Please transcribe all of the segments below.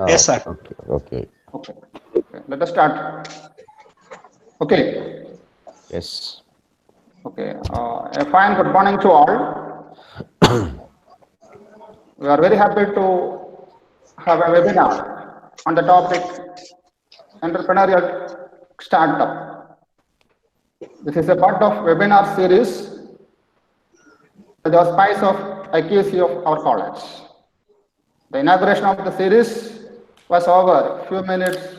Yes, sir. Okay, okay. Okay. Okay. Let us start. Okay. Yes. Okay. A fine good morning to all. We are very happy to have a webinar on the topic entrepreneurial startup. This is a part of webinar series, the spice of accuracy of our college. The inauguration of the series was over a few minutes,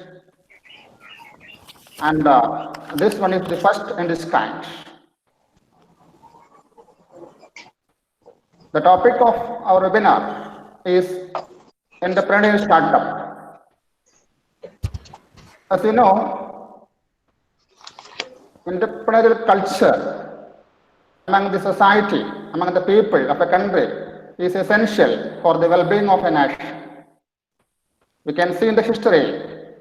and this one is the first in its kind. The topic of our webinar is entrepreneurial startup. As you know, entrepreneurial culture among the society, among the people of a country is essential for the well-being of a nation. We can see in the history,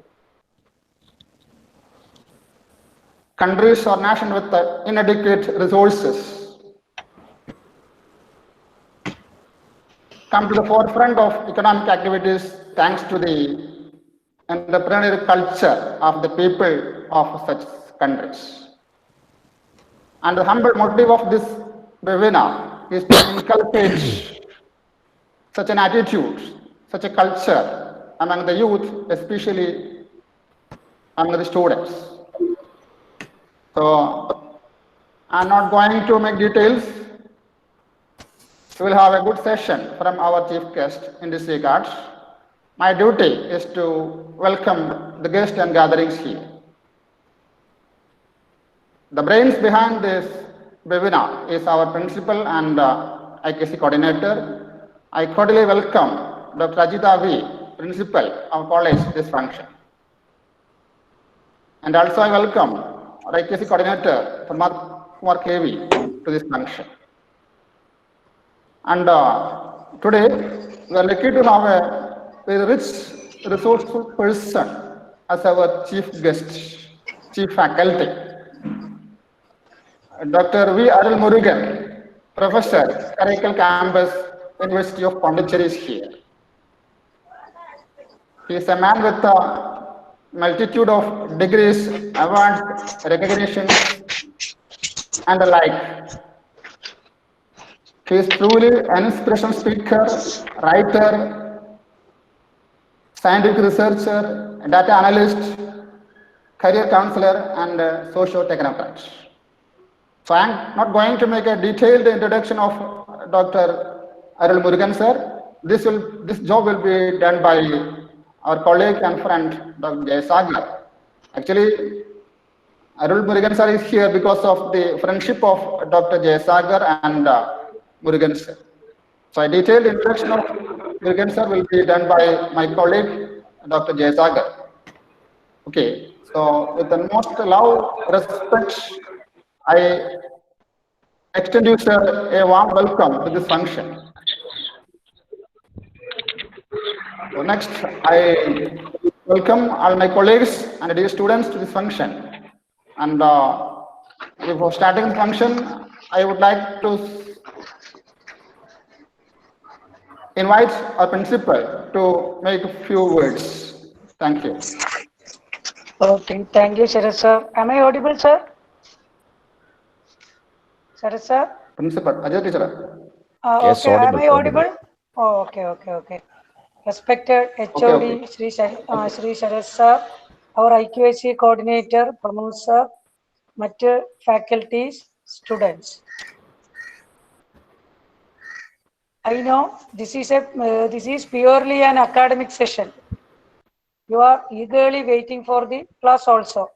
countries or nations with inadequate resources come to the forefront of economic activities thanks to the entrepreneurial culture of the people of such countries. And the humble motive of this webinar is to inculcate such an attitude, such a culture among the youth, especially among the students. So I'm not going to make details. We will have a good session from our chief guest in this regard. My duty is to welcome the guests and gatherings here. The brains behind this webinar is our principal and IKC coordinator. I cordially welcome Dr. Ajita V, principal of college, this function. And also I welcome our IKC coordinator, Kumar KV, to this function. And today we are lucky to have a very rich, resourceful person as our chief guest, chief faculty. Dr. V. Arul Murugan, Professor, Karaikal Campus, University of Pondicherry is here. He is a man with a multitude of degrees, awards, recognitions, and the like. He is truly an inspirational speaker, writer, scientific researcher, data analyst, career counselor, and socio-technocrat. So I am not going to make a detailed introduction of Dr. Arul Murugan sir. This job will be done by our colleague and friend Dr. Jay Sagar. Actually, Arul Murugan sir is here because of the friendship of Dr. Jay Sagar and Murugan sir. So a detailed introduction of Murugan sir will be done by my colleague Dr. Jay Sagar. Okay, so with the most love, respect, I extend you, sir, a warm welcome to this function. So next, I welcome all my colleagues and dear students to this function. And before starting the function, I would like to invite our principal to make a few words. Thank you. Okay, thank you, Sharad sir. Am I audible, sir? Sharad sir? Principal, Ajay teacher. Yes, Okay, am audible, I audible. audible? Oh, okay. Respected Okay, HOD okay. Shri Sharad sir, our IQAC coordinator, Pramod sir, mature faculties, students. I know this is purely an academic session. You are eagerly waiting for the class also.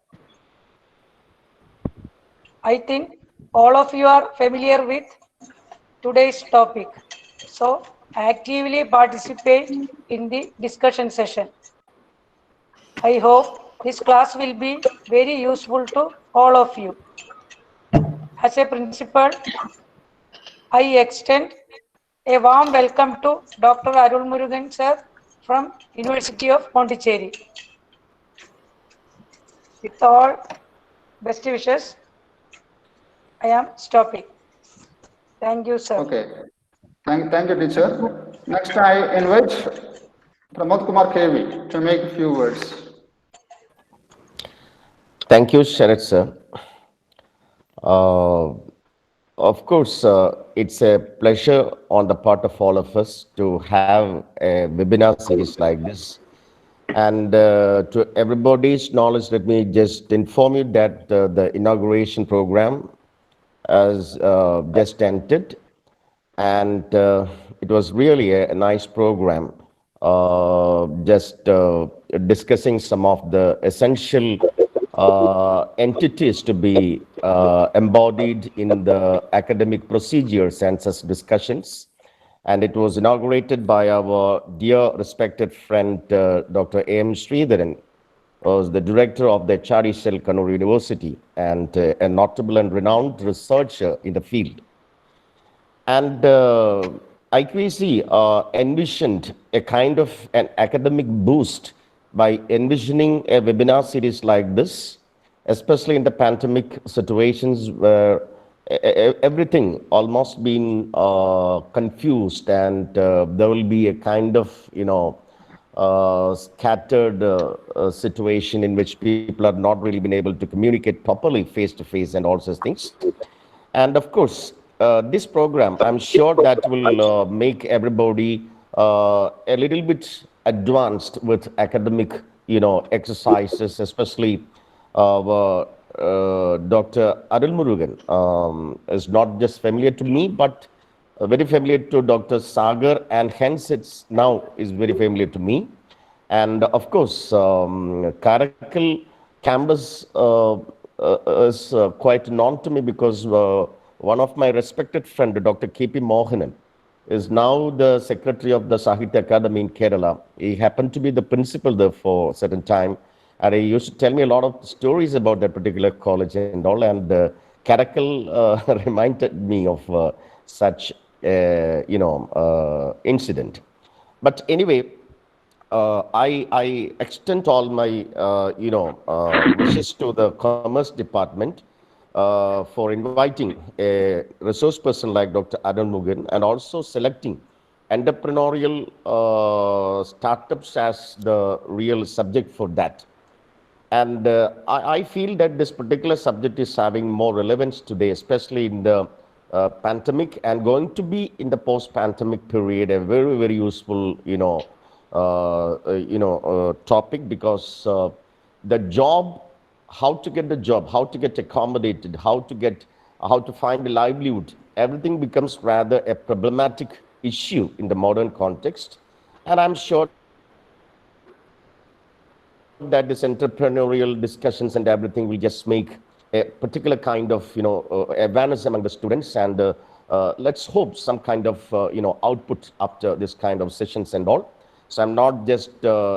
I think all of you are familiar with today's topic. So actively participate in the discussion session. I hope this class will be very useful to all of you. As a principal, I extend a warm welcome to Dr. Arul Murugan sir from University of Pondicherry. With all best wishes, I am stopping. Thank you, sir. Okay. Thank you, teacher. Next, I invite Pramod Kumar KV to make a few words. Thank you, Sharat sir. Uh, of course, it's a pleasure on the part of all of us to have a webinar series like this. And to everybody's knowledge, let me just inform you that the inauguration program has just ended, and it was really a nice program. Just discussing some of the essential entities to be embodied in the academic procedures and such discussions. And it was inaugurated by our dear respected friend, Dr. A.M. Sridharan, was the director of the HRD Cell, Kannur University, and a notable and renowned researcher in the field. And IQAC envisioned a kind of an academic boost by envisioning a webinar series like this, especially in the pandemic situations where everything almost been confused, and there will be a kind of, scattered situation in which people are not really been able to communicate properly face to face and all such things. And of course, this program, I'm sure that will make everybody a little bit advanced with academic, exercises, especially Dr. Arul Murugan is not just familiar to me, but very familiar to Dr. Sagar, and hence it's now is very familiar to me. And of course, Karakkal campus is quite known to me because one of my respected friend, Dr. K.P. Mohanan, is now the secretary of the Sahitya Academy in Kerala. He happened to be the principal there for a certain time, and he used to tell me a lot of stories about that particular college and all. And Karakkal reminded me of such, incident. But anyway, I extend all my, wishes to the Commerce Department for inviting a resource person like Dr. Arun Murugan, and also selecting entrepreneurial startups as the real subject for that. And I feel that this particular subject is having more relevance today, especially in the pandemic, and going to be in the post-pandemic period, a very, very useful, topic, because the job, how to get the job, how to get accommodated, how to find a livelihood, everything becomes rather a problematic issue in the modern context. And I'm sure that this entrepreneurial discussions and everything will just make a particular kind of, awareness among the students, and let's hope some kind of, output after this kind of sessions and all. So I'm not just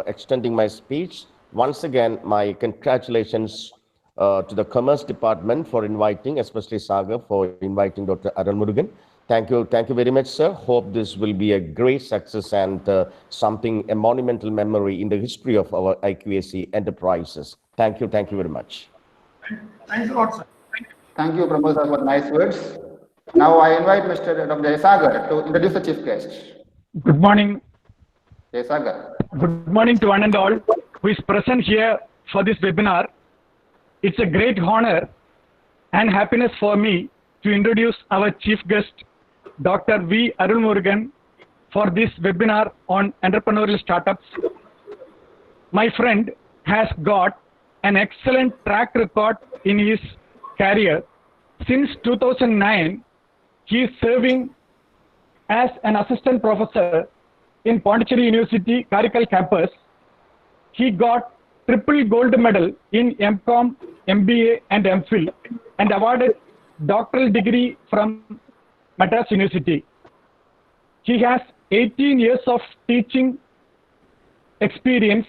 extending my speech. Once again, my congratulations to the Commerce Department for inviting, especially Sagar, for inviting Dr. Arun Murugan. Thank you very much, sir. Hope this will be a great success and a monumental memory in the history of our IQAC enterprises. Thank you very much. Thanks a lot, sir. Thank you, Pramod sir, for nice words. Now I invite Mr. Dr. Jayasagar to introduce the chief guest. Good morning. Jayasagar. Good morning to one and all who is present here for this webinar. It's a great honor and happiness for me to introduce our chief guest, Dr. V. Arul Murugan, for this webinar on entrepreneurial startups. My friend has got an excellent track record in his career. Since 2009, he is serving as an assistant professor in Pondicherry University, Karakkal campus. He got triple gold medal in MCOM, MBA and MPhil, and awarded doctoral degree from Madras University. He has 18 years of teaching experience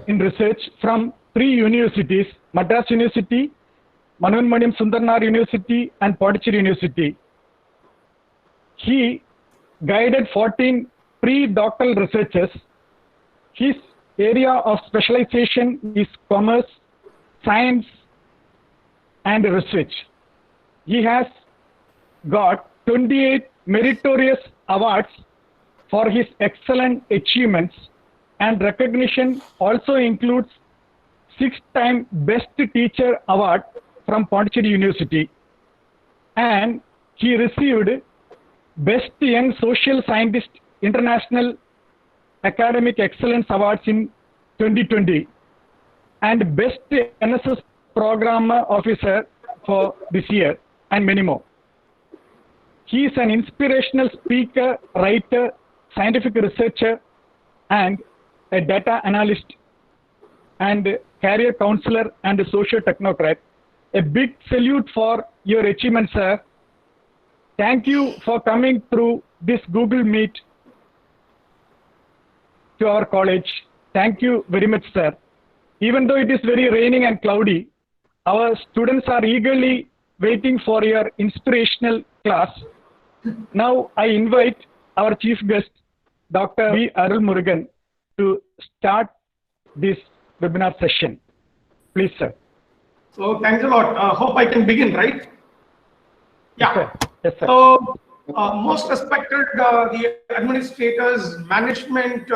in research from 3 universities: Madras University, Manavamaniam Sundarnar University and Pondicherry University. He guided 14 pre-doctoral researchers. His area of specialization is commerce, science and research. He has got 28 meritorious awards for his excellent achievements, and recognition also includes 6-time Best Teacher Award from Pondicherry University, and he received Best Young Social Scientist International Academic Excellence Awards in 2020 and Best NSS Program Officer for this year, and many more. He is an inspirational speaker, writer, scientific researcher, and a data analyst and career counselor and a social technocrat. A big salute for your achievements, sir. Thank you for coming through this Google Meet to our college. Thank you very much, sir. Even though it is very raining and cloudy, our students are eagerly waiting for your inspirational class. Now I invite our chief guest, Dr. V. Arul Murugan, to start this webinar session. Please, sir. So thanks a lot. Hope I can begin, right? Yeah. Yes, sir. Yes, sir. So most respected the administrators, management,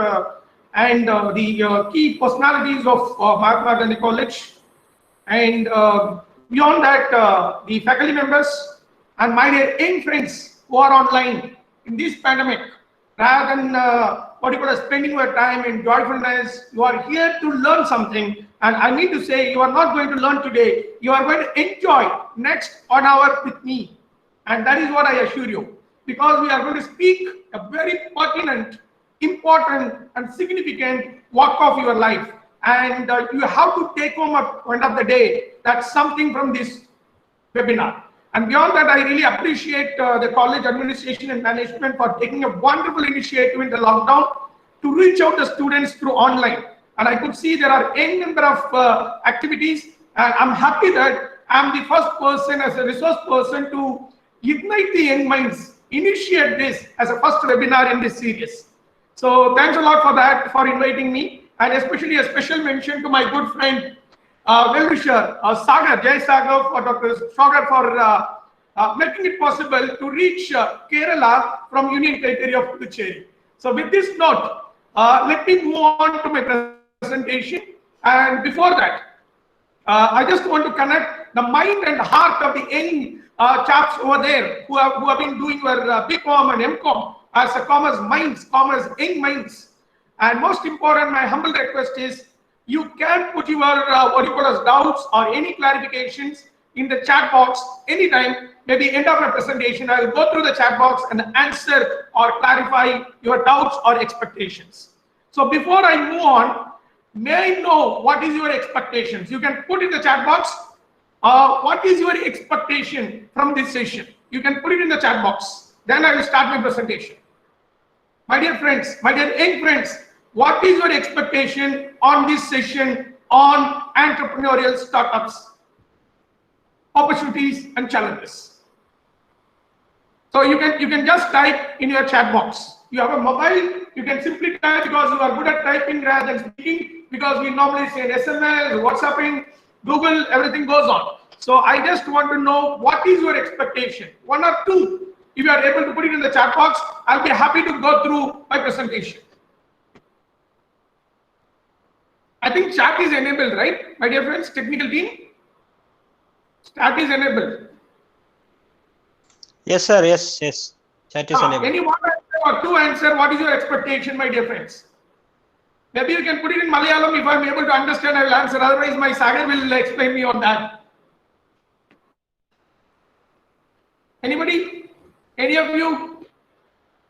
and the key personalities of Mahatma Gandhi College, and beyond that, the faculty members and my dear young friends who are online in this pandemic, rather than spending your time in joyfulness, you are here to learn something. And I need to say, you are not going to learn today. You are going to enjoy next 1 hour with me. And that is what I assure you. Because we are going to speak a very pertinent, important, and significant work of your life. And you have to take home at the end of the day, that's something from this webinar. And beyond that, I really appreciate the college administration and management for taking a wonderful initiative in the lockdown to reach out to students through online. And I could see there are a number of activities. And I'm happy that I'm the first person as a resource person to ignite the young minds, initiate this as a first webinar in this series. So thanks a lot for that, for inviting me. And especially a special mention to my good friend, well-wisher, Sagar, Jai Sagar, for Dr. Sagar for making it possible to reach Kerala from Union Territory of Puducherry. So with this note, let me move on to my presentation. And before that, I just want to connect the mind and heart of the young chaps over there who have been doing your BCom and MCom as a commerce minds, commerce young minds. And most important, my humble request is you can put your doubts or any clarifications in the chat box anytime. Maybe end of my presentation, I will go through the chat box and answer or clarify your doubts or expectations. So before I move on, may I know what is your expectations? You can put in the chat box. What is your expectation from this session? You can put it in the chat box. Then I will start my presentation. My dear friends, my dear young friends, what is your expectation on this session on entrepreneurial startups, opportunities and challenges? So you can just type in your chat box. You have a mobile, you can simply type because you are good at typing rather than speaking, because we normally say SMS, WhatsApping, Google, everything goes on. So I just want to know what is your expectation, 1 or 2. If you are able to put it in the chat box, I'll be happy to go through my presentation. I think chat is enabled, right, my dear friends, technical team? Chat is enabled. Yes, sir. Yes, yes. Chat is enabled. Any one answer or 2 answer, what is your expectation, my dear friends? Maybe you can put it in Malayalam. If I'm able to understand, I will answer. Otherwise, my Sagar will explain me on that. Anybody? Any of you?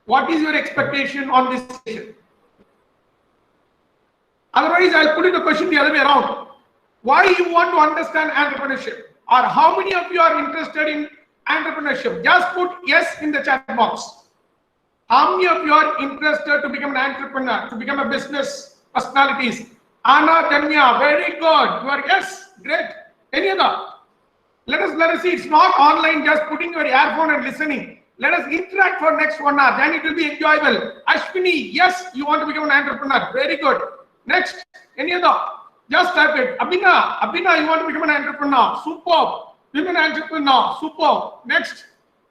What is your expectation on this session? Otherwise, I'll put in the question the other way around. Why you want to understand entrepreneurship? Or how many of you are interested in entrepreneurship? Just put yes in the chat box. How many of you are interested to become an entrepreneur, to become a business personalities? Anna, Danya, very good. You are yes, great. Any other? Let us see. It's not online, just putting your earphone and listening. Let us interact for next 1 hour. Then it will be enjoyable. Ashwini, yes, you want to become an entrepreneur. Very good. Next, any other? Just type it. Abhina, you want to become an entrepreneur. Superb. Women entrepreneur. Superb. Next,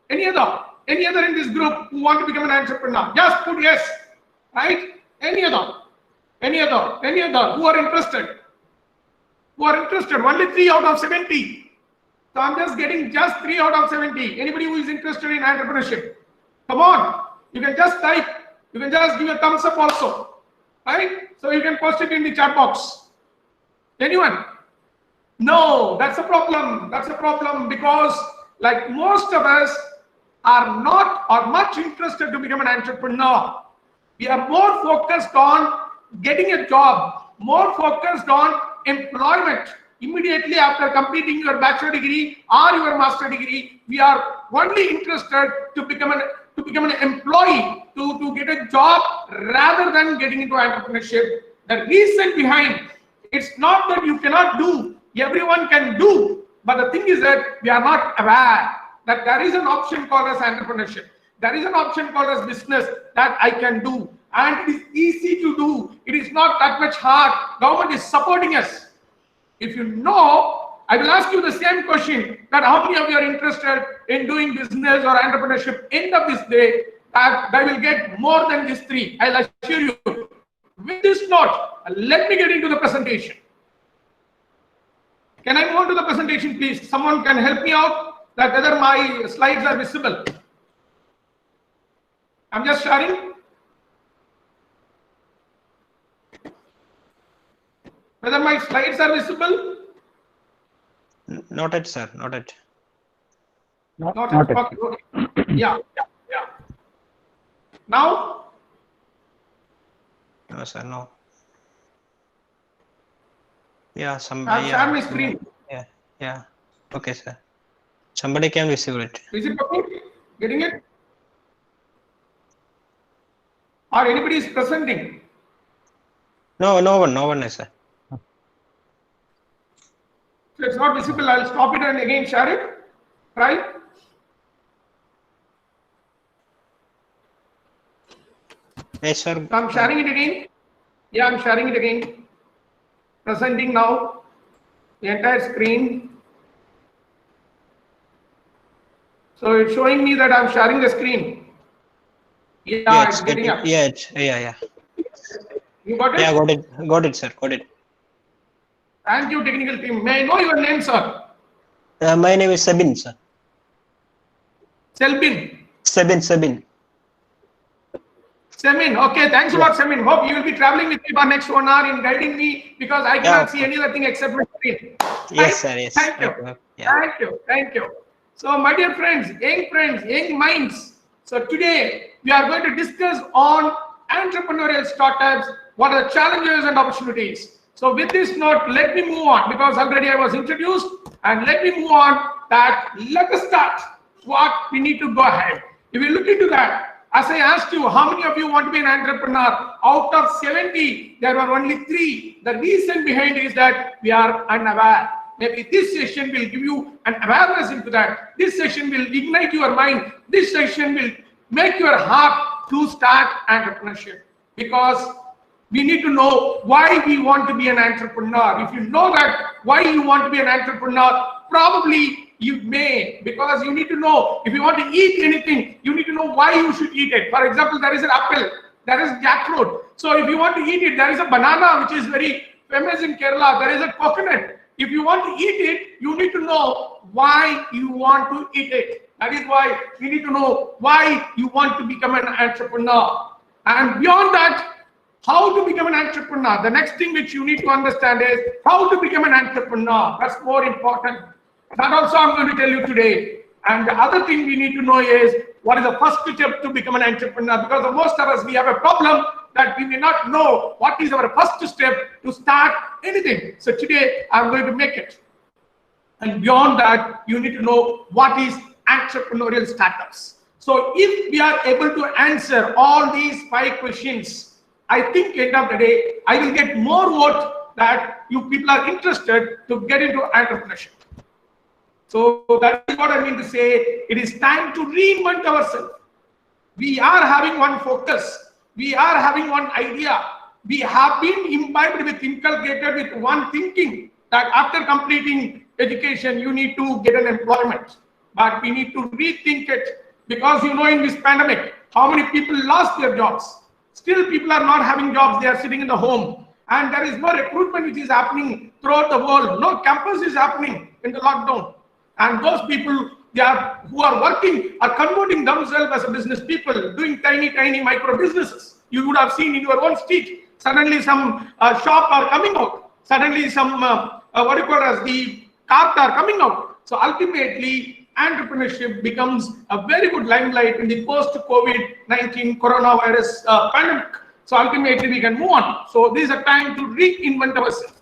any other? Any other in this group who want to become an entrepreneur? Just put yes. right? Any other who are interested? Only 3 out of 70. So I'm just getting just 3 out of 70. Anybody who is interested in entrepreneurship, come on. You can just type. You can just give a thumbs up also, right? So you can post it in the chat box. Anyone? No, that's a problem. That's a problem because like most of us are not or much interested to become an entrepreneur. We are more focused on getting a job, more focused on employment. Immediately after completing your bachelor degree or your master degree, we are only interested to become an employee, to get a job rather than getting into entrepreneurship. The reason behind, it's not that you cannot do, everyone can do, but the thing is that we are not aware that there is an option called as entrepreneurship. There is an option called as business that I can do, and it is easy to do. It is not that much hard. Government is supporting us. If you know, I will ask you the same question, that how many of you are interested in doing business or entrepreneurship? End of this day, that they will get more than these 3. I'll assure you. With this note, let me get into the presentation. Can I move on to the presentation, please? Someone can help me out that whether my slides are visible. I'm just sharing. Whether my slides are visible? Not yet, sir. Not yet. Not yet. Okay. Yeah. Now? No, sir. No. Yeah, I've shared my screen. Yeah. Okay, sir. Somebody can visible it. Is it okay? Getting it? Or anybody is presenting? No one is, sir. So it's not visible. I'll stop it and again share it. Right? Yes, sir. So I'm sharing it again. Yeah, I'm sharing it again. Presenting now the entire screen. So it's showing me that I'm sharing the screen. Yeah, it's getting up. Yeah. You got it? Yeah, got it, sir. Got it. Thank you, technical team. May I know your name, sir? My name is Sabin, sir. Selbin. Sabin. Semin. Okay, thanks a lot, Semin. Hope you will be traveling with me for next 1 hour in guiding me because I cannot see any other thing except my screen. Yes, sir. Yes. Thank you. Yeah. Thank you. So, my dear friends, young minds. So today we are going to discuss on entrepreneurial startups. What are the challenges and opportunities? So with this note, let me move on because already I was introduced, and let me move on. Let us start what we need to go ahead. If we look into that, as I asked you, how many of you want to be an entrepreneur? Out of 70, there were only 3. The reason behind is that we are unaware. Maybe this session will give you an awareness into that. This session will ignite your mind. This session will make your heart to start entrepreneurship, because we need to know why we want to be an entrepreneur. If you know that why you want to be an entrepreneur, probably you may, because you need to know if you want to eat anything, you need to know why you should eat it. For example, there is an apple, there is jackfruit. So if you want to eat it, there is a banana which is very famous in Kerala. There is a coconut. If you want to eat it, you need to know why you want to eat it. That is why you need to know why you want to become an entrepreneur. And beyond that, how to become an entrepreneur. The next thing which you need to understand is how to become an entrepreneur. That's more important. That also I'm going to tell you today. And the other thing we need to know is what is the first step to become an entrepreneur, because for most of us, we have a problem that we may not know what is our first step to start anything. So today I'm going to make it. And beyond that, you need to know what is entrepreneurial startups. So if we are able to answer all these 5 questions, I think end of the day, I will get more vote that you people are interested to get into entrepreneurship. So that is what I mean to say. It is time to reinvent ourselves. We are having one focus. We are having one idea. We have been inculcated with one thinking that after completing education, you need to get an employment. But we need to rethink it, because you know in this pandemic, how many people lost their jobs? Still, people are not having jobs. They are sitting in the home. And there is no recruitment which is happening throughout the world. No campus is happening in the lockdown. And those people who are working are converting themselves as a business people, doing tiny micro businesses. You would have seen in your own street. Suddenly some shop are coming out. Suddenly some, the carts are coming out. So ultimately, entrepreneurship becomes a very good limelight in the post-COVID-19 coronavirus pandemic. So ultimately, we can move on. So this is a time to reinvent ourselves.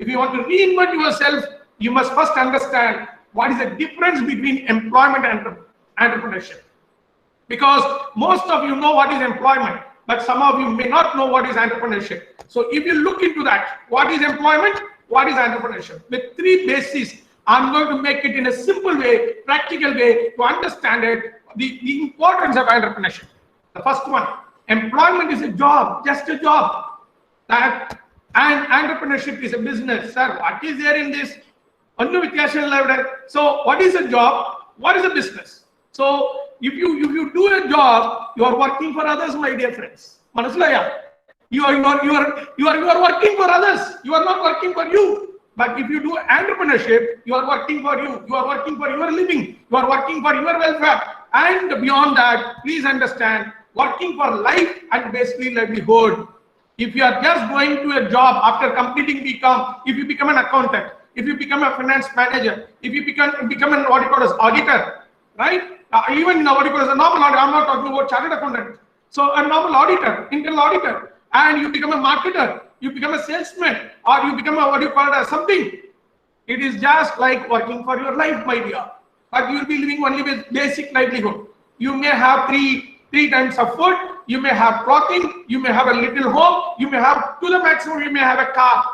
If you want to reinvent yourself, you must first understand what is the difference between employment and entrepreneurship. Because most of you know what is employment, but some of you may not know what is entrepreneurship. So if you look into that, what is employment, what is entrepreneurship? With three bases, I'm going to make it in a simple way, practical way to understand it, the importance of entrepreneurship. The first one, employment is a job, just a job. And entrepreneurship is a business. Sir, what is there in this? So what is a job? What is a business? So if you do a job, you are working for others, my dear friends. You are working for others. You are not working for you. But if you do entrepreneurship, you are working for you. You are working for your living. You are working for your welfare. And beyond that, please understand, working for life and basically livelihood. If you are just going to a job after completing BCom, if you become an accountant, if you become a finance manager, if you become an what you call as auditor, right? Even what you call as a normal auditor, I'm not talking about chartered accountant. So a normal auditor, internal auditor, and you become a marketer, you become a salesman, or you become a what you call as something. It is just like working for your life, my dear. But you will be living only with basic livelihood. You may have three times of food, you may have clothing, you may have a little home, you may have to the maximum, you may have a car,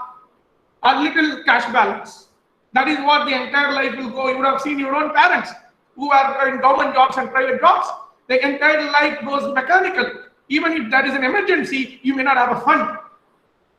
a little cash balance. That is what the entire life will go. You would have seen your own parents who are in government jobs and private jobs. The entire life goes mechanical. Even if there is an emergency, you may not have a fund.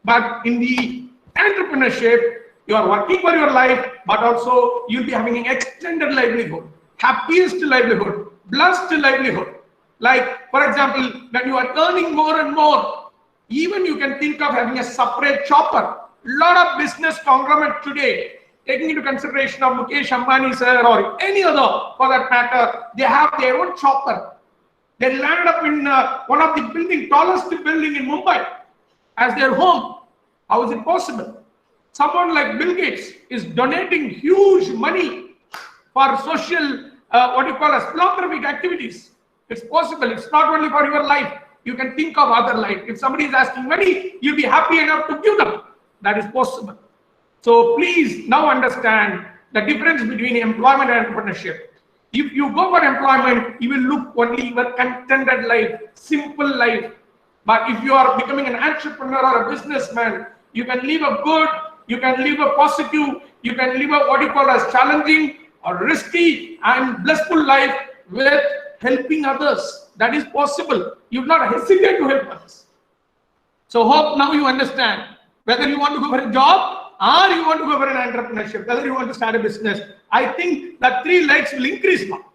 But in the entrepreneurship, you are working for your life, but also you'll be having an extended livelihood, happiest livelihood, blessed livelihood. Like, for example, when you are earning more and more, even you can think of having a separate chopper. Lot of business conglomerate today, taking into consideration of Mukesh Ambani sir or any other for that matter, they have their own chopper. They landed up in one of the tallest building in Mumbai as their home. How is it possible? Someone like Bill Gates is donating huge money for social, philanthropic activities. It's possible. It's not only for your life. You can think of other life. If somebody is asking money, you'll be happy enough to give them. That is possible. So please now understand the difference between employment and entrepreneurship. If you go for employment, you will look only your contented life, simple life. But if you are becoming an entrepreneur or a businessman, you can live a good, you can live a positive, you can live a what you call as challenging or risky and blissful life with helping others. That is possible. You do not hesitate to help others. So hope now you understand whether you want to go for a job or you want to go for an entrepreneurship, whether you want to start a business. I think that three legs will increase now,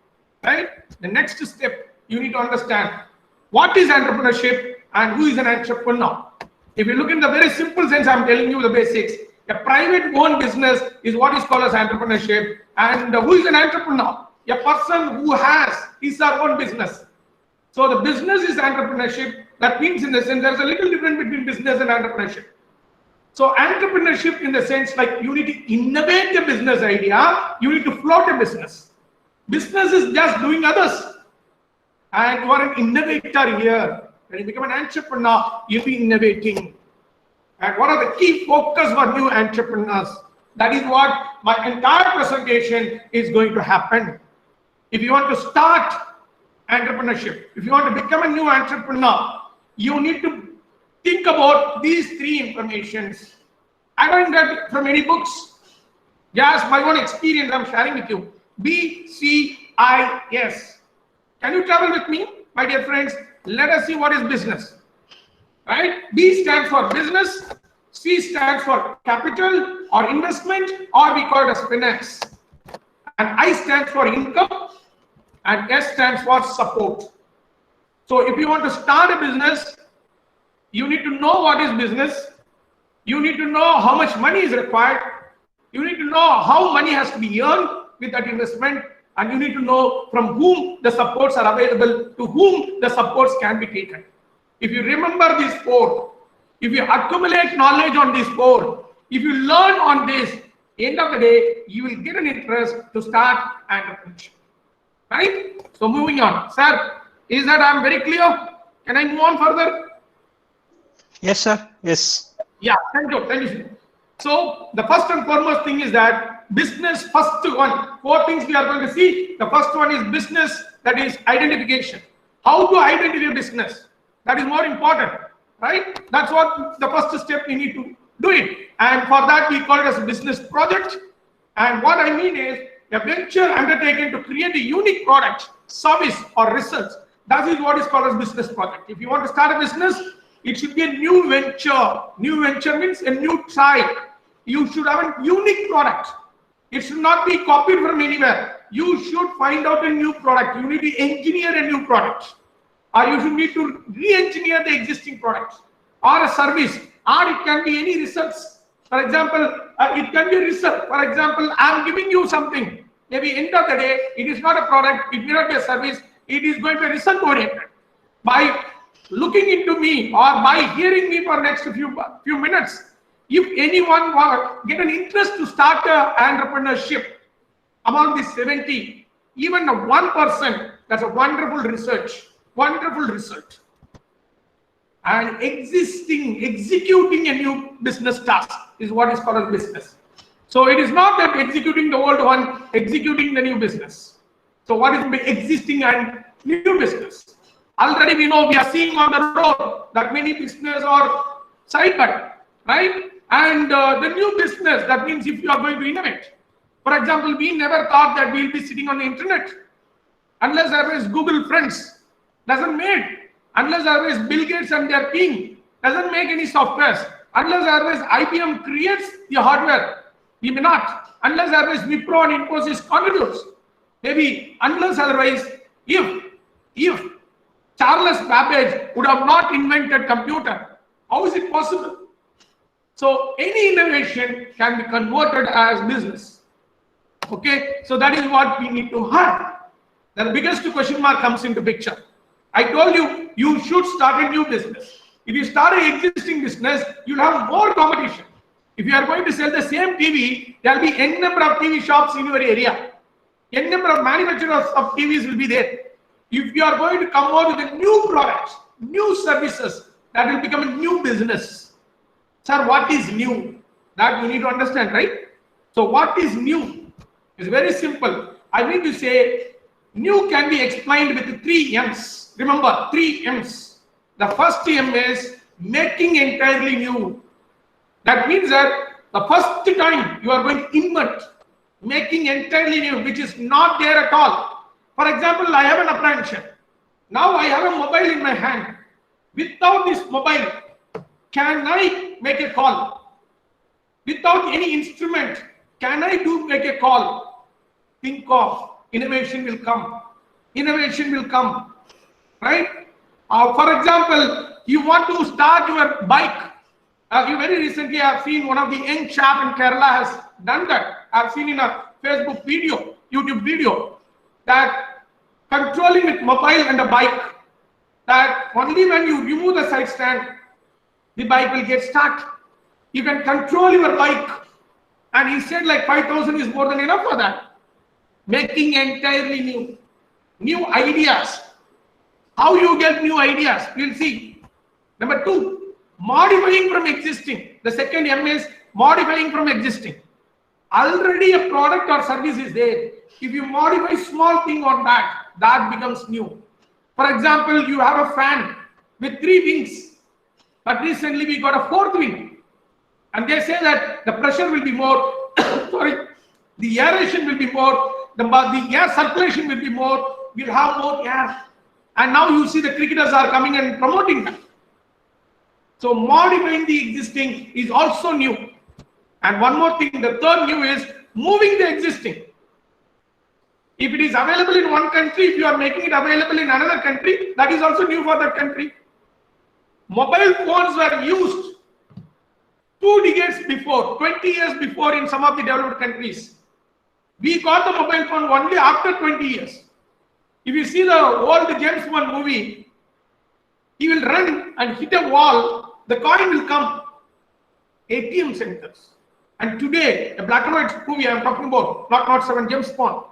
right? The next step, you need to understand what is entrepreneurship and who is an entrepreneur. If you look in the very simple sense, I'm telling you the basics. A private owned business is what is called as entrepreneurship. And who is an entrepreneur? A person who has his or her own business. So the business is entrepreneurship. That means in the sense there's a little difference between business and entrepreneurship. So entrepreneurship in the sense like you need to innovate a business idea, you need to float a business. Business is just doing others. And you are an innovator here. When you become an entrepreneur, you'll be innovating. And what are the key focus for new entrepreneurs? That is what my entire presentation is going to happen. If you want to start entrepreneurship, if you want to become a new entrepreneur, you need to think about these three informations. I don't get it from any books. Just my own experience I'm sharing with you. BCIS. Can you travel with me, my dear friends? Let us see what is business. Right? B stands for business. C stands for capital or investment, or we call it as finance. And I stands for income. And S stands for support. So if you want to start a business, You need to know what is business. You need to know how much money is required. You need to know how money has to be earned with that investment. And you need to know from whom the supports are available, to whom the supports can be taken. If you remember these four, if you accumulate knowledge on these four, if you learn on this, end of the day, you will get an interest to start entrepreneurship. Right? So moving on. Sir, is that I'm very clear? Can I move on further? Yes, sir. Yes. Yeah, thank you. Thank you, sir. So the first and foremost thing is that business, first one, four things we are going to see. The first one is business, that is identification. How to identify business? That is more important, right? That's what the first step we need to do it. And for that, we call it as a business project. And what I mean is a venture undertaken to create a unique product, service, or results. That is what is called as business project. If you want to start a business, it should be a new venture. New venture means a new try. You should have a unique product. It should not be copied from anywhere. You should find out a new product. You need to engineer a new product. Or you should need to re-engineer the existing product. Or a service. Or it can be any results. For example, it can be a result. For example, I am giving you something. Maybe end of the day, it is not a product. It may not be a service. It is going to be result oriented. By looking into me or by hearing me for next few minutes, if anyone get an interest to start entrepreneurship among the 70, even a 1%, that's a wonderful research. Wonderful research. And executing a new business task is what is called as business. So it is not that executing the old one, executing the new business. So what is existing and new business? Already we know, we are seeing on the road that many businesses are sidecut, right? And the new business, that means if you are going to innovate. For example, we never thought that we'll be sitting on the internet. Unless there is Google Friends, doesn't make. Unless there is Bill Gates and their team, doesn't make any softwares. Unless there is IBM creates the hardware, we may not. Unless there is Wipro and Infosys contributes. Maybe unless otherwise, if Charles Babbage would have not invented computer, how is it possible? So any innovation can be converted as business. Okay, so that is what we need to have. The biggest question mark comes into picture. I told you, you should start a new business. If you start an existing business, you'll have more competition. If you are going to sell the same TV, there will be n number of TV shops in your area. N number of manufacturers of TVs will be there. If you are going to come out with a new products, new services, that will become a new business. Sir, what is new? That you need to understand, right? So what is new? It's very simple. I mean to say, new can be explained with 3 M's. Remember, 3 M's. The first M is making entirely new. That means that the first time you are going to invent, making entirely new, which is not there at all. For example, I have an apprenticeship. Now I have a mobile in my hand. Without this mobile, can I make a call? Without any instrument, can I make a call? Think of, innovation will come. Innovation will come, right? For example, you want to start your bike. You very recently have seen one of the young chap in Kerala has done that. I've seen in a Facebook video, YouTube video, that controlling with mobile and a bike, that only when you remove the side stand, the bike will get stuck. You can control your bike. And he said like 5,000 is more than enough for that. Making entirely new. New ideas. How you get new ideas? We'll see. Number 2, modifying from existing. The second M is modifying from existing. Already a product or service is there. If you modify small thing on that, that becomes new. For example, you have a fan with 3 wings. But recently we got a 4th wing. And they say that the pressure will be more, sorry, the aeration will be more, the air circulation will be more, we'll have more air. And now you see the cricketers are coming and promoting that. So modifying the existing is also new. And one more thing, the third new is moving the existing. If it is available in one country, if you are making it available in another country, that is also new for that country. Mobile phones were used 2 decades before, 20 years before in some of the developed countries. We got the mobile phone only after 20 years. If you see the old James Bond movie, he will run and hit a wall, the coin will come. ATM centers. And today, a black and white movie I am talking about, not 7 James Bond.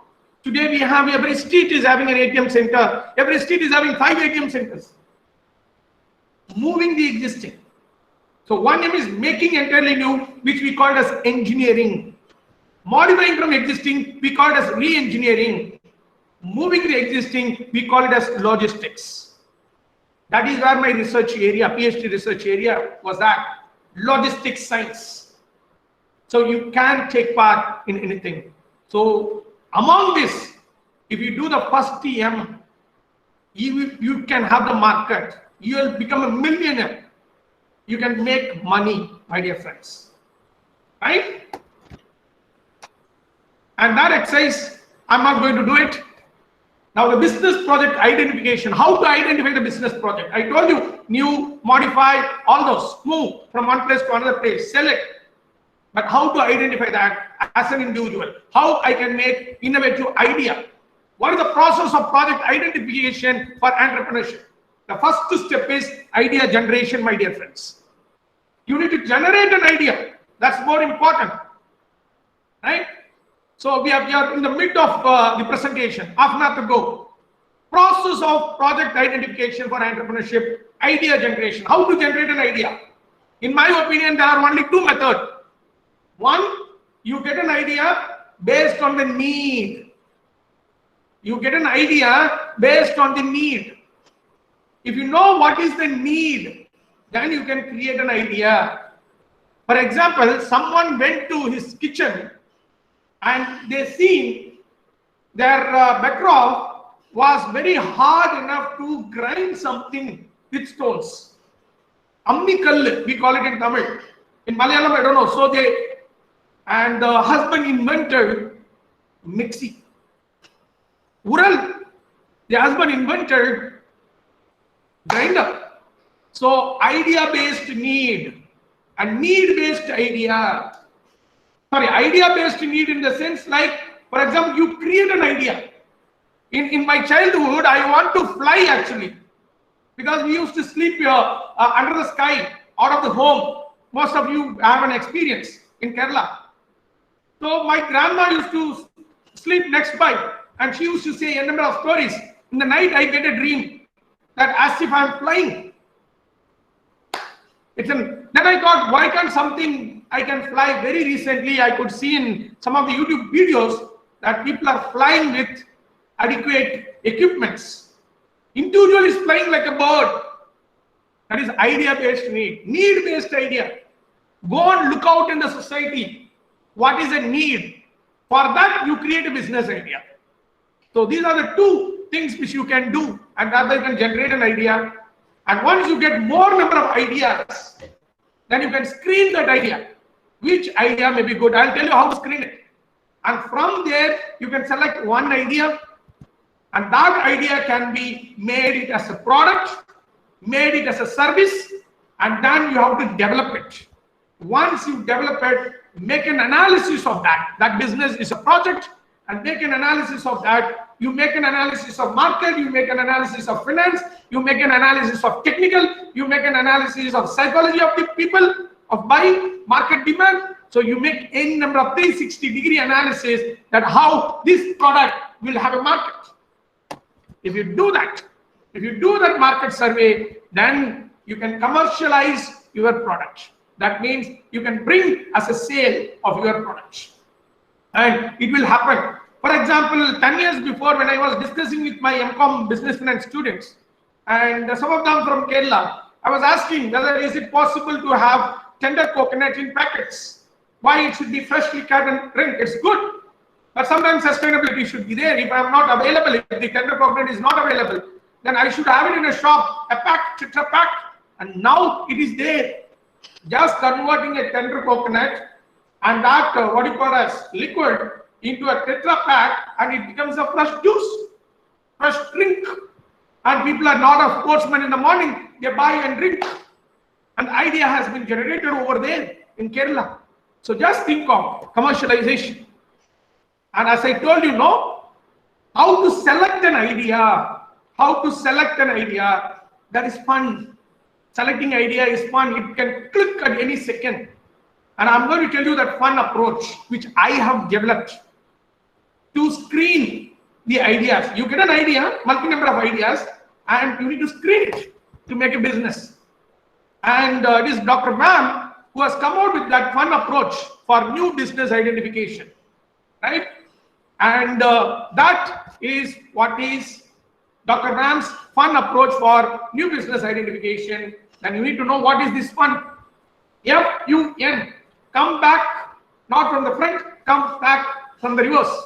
Today we have every street is having an ATM center. Every street is having 5 ATM centers. Moving the existing. So one name is making entirely new, which we call as engineering. Modifying from existing, we call it as re-engineering. Moving the existing, we call it as logistics. That is where my research area, PhD research area was at. Logistics science. So you can take part in anything. So among this, if you do the first TM, you can have the market. You will become a millionaire. You can make money, my dear friends. Right? And that exercise, I'm not going to do it. Now the business project identification, how to identify the business project. I told you, new, modify, all those, move from one place to another place, select. But how to identify that as an individual? How I can make innovative idea? What is the process of project identification for entrepreneurship? The first step is idea generation, my dear friends. You need to generate an idea. That's more important, right? So we are in the mid of the presentation, half an hour to go. Process of project identification for entrepreneurship, idea generation. How to generate an idea? In my opinion, there are only 2 methods. One, you get an idea based on the need. You get an idea based on the need. If you know what is the need, then you can create an idea. For example, someone went to his kitchen and they seen their betrothed was very hard enough to grind something with stones. Ammikal, we call it in Tamil. In Malayalam, I don't know. So and the husband invented mixie. Ural, the husband invented grinder. So idea-based need and need-based idea. Sorry, idea-based need in the sense like, for example, you create an idea. In my childhood, I want to fly actually. Because we used to sleep under the sky, out of the home. Most of you have an experience in Kerala. So my grandma used to sleep next by and she used to say a number of stories. In the night, I get a dream that as if I'm flying. Then I thought, why can't something I can fly? Very recently, I could see in some of the YouTube videos that people are flying with adequate equipments. Individual is flying like a bird. That is idea-based need. Need-based idea. Go and look out in the society. What is a need? For that, you create a business idea. So these are the 2 things which you can do, and that you can generate an idea. And once you get more number of ideas, then you can screen that idea. Which idea may be good? I'll tell you how to screen it. And from there, you can select one idea, and that idea can be made it as a product, made it as a service, and then you have to develop it. Once you develop it, make an analysis of that. That business is a project, and make an analysis of that. You make an analysis of market, you make an analysis of finance, you make an analysis of technical, you make an analysis of psychology of the people, of buying, market demand. So you make any number of 360-degree analysis that how this product will have a market. If you do that market survey, then you can commercialize your product. That means you can bring as a sale of your product. And it will happen. For example, 10 years before, when I was discussing with my MCOM business finance students, and some of them from Kerala, I was asking whether is it possible to have tender coconut in packets. Why it should be freshly cut and drink? It's good. But sometimes sustainability should be there. If I'm not available, if the tender coconut is not available, then I should have it in a shop, a pack, tetra pack. And now it is there. Just converting a tender coconut and that what you call as liquid into a tetra pack, and it becomes a fresh juice, fresh drink. And people are not a sportsman in the morning, they buy and drink. and idea has been generated over there in Kerala. So just think of commercialization. And as I told you, no, how to select an idea, that is fun. Selecting idea is fun. It can click at any second. And I'm going to tell you that fun approach which I have developed to screen the ideas. You get an idea, multi-number of ideas, and you need to screen it to make a business. And it is Dr. Mam who has come out with that fun approach for new business identification, right? And that is what is Dr. Ram's fun approach for new business identification. And you need to know what is this fun. F-U-N. Come back, not from the front, come back from the reverse.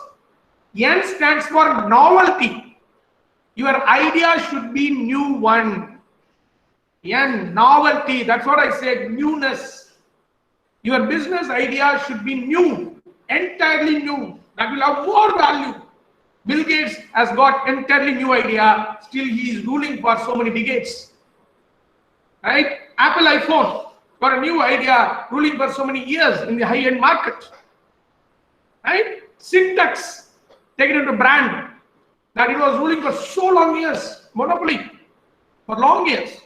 N stands for novelty. Your idea should be new one. N, novelty. That's what I said, newness. Your business idea should be new, entirely new. That will have more value. Bill Gates has got entirely new idea. Still, he is ruling for so many decades. Right? Apple iPhone got a new idea, ruling for so many years in the high-end market. Right? Syntax, taken into brand, that it was ruling for so long years. Monopoly for long years.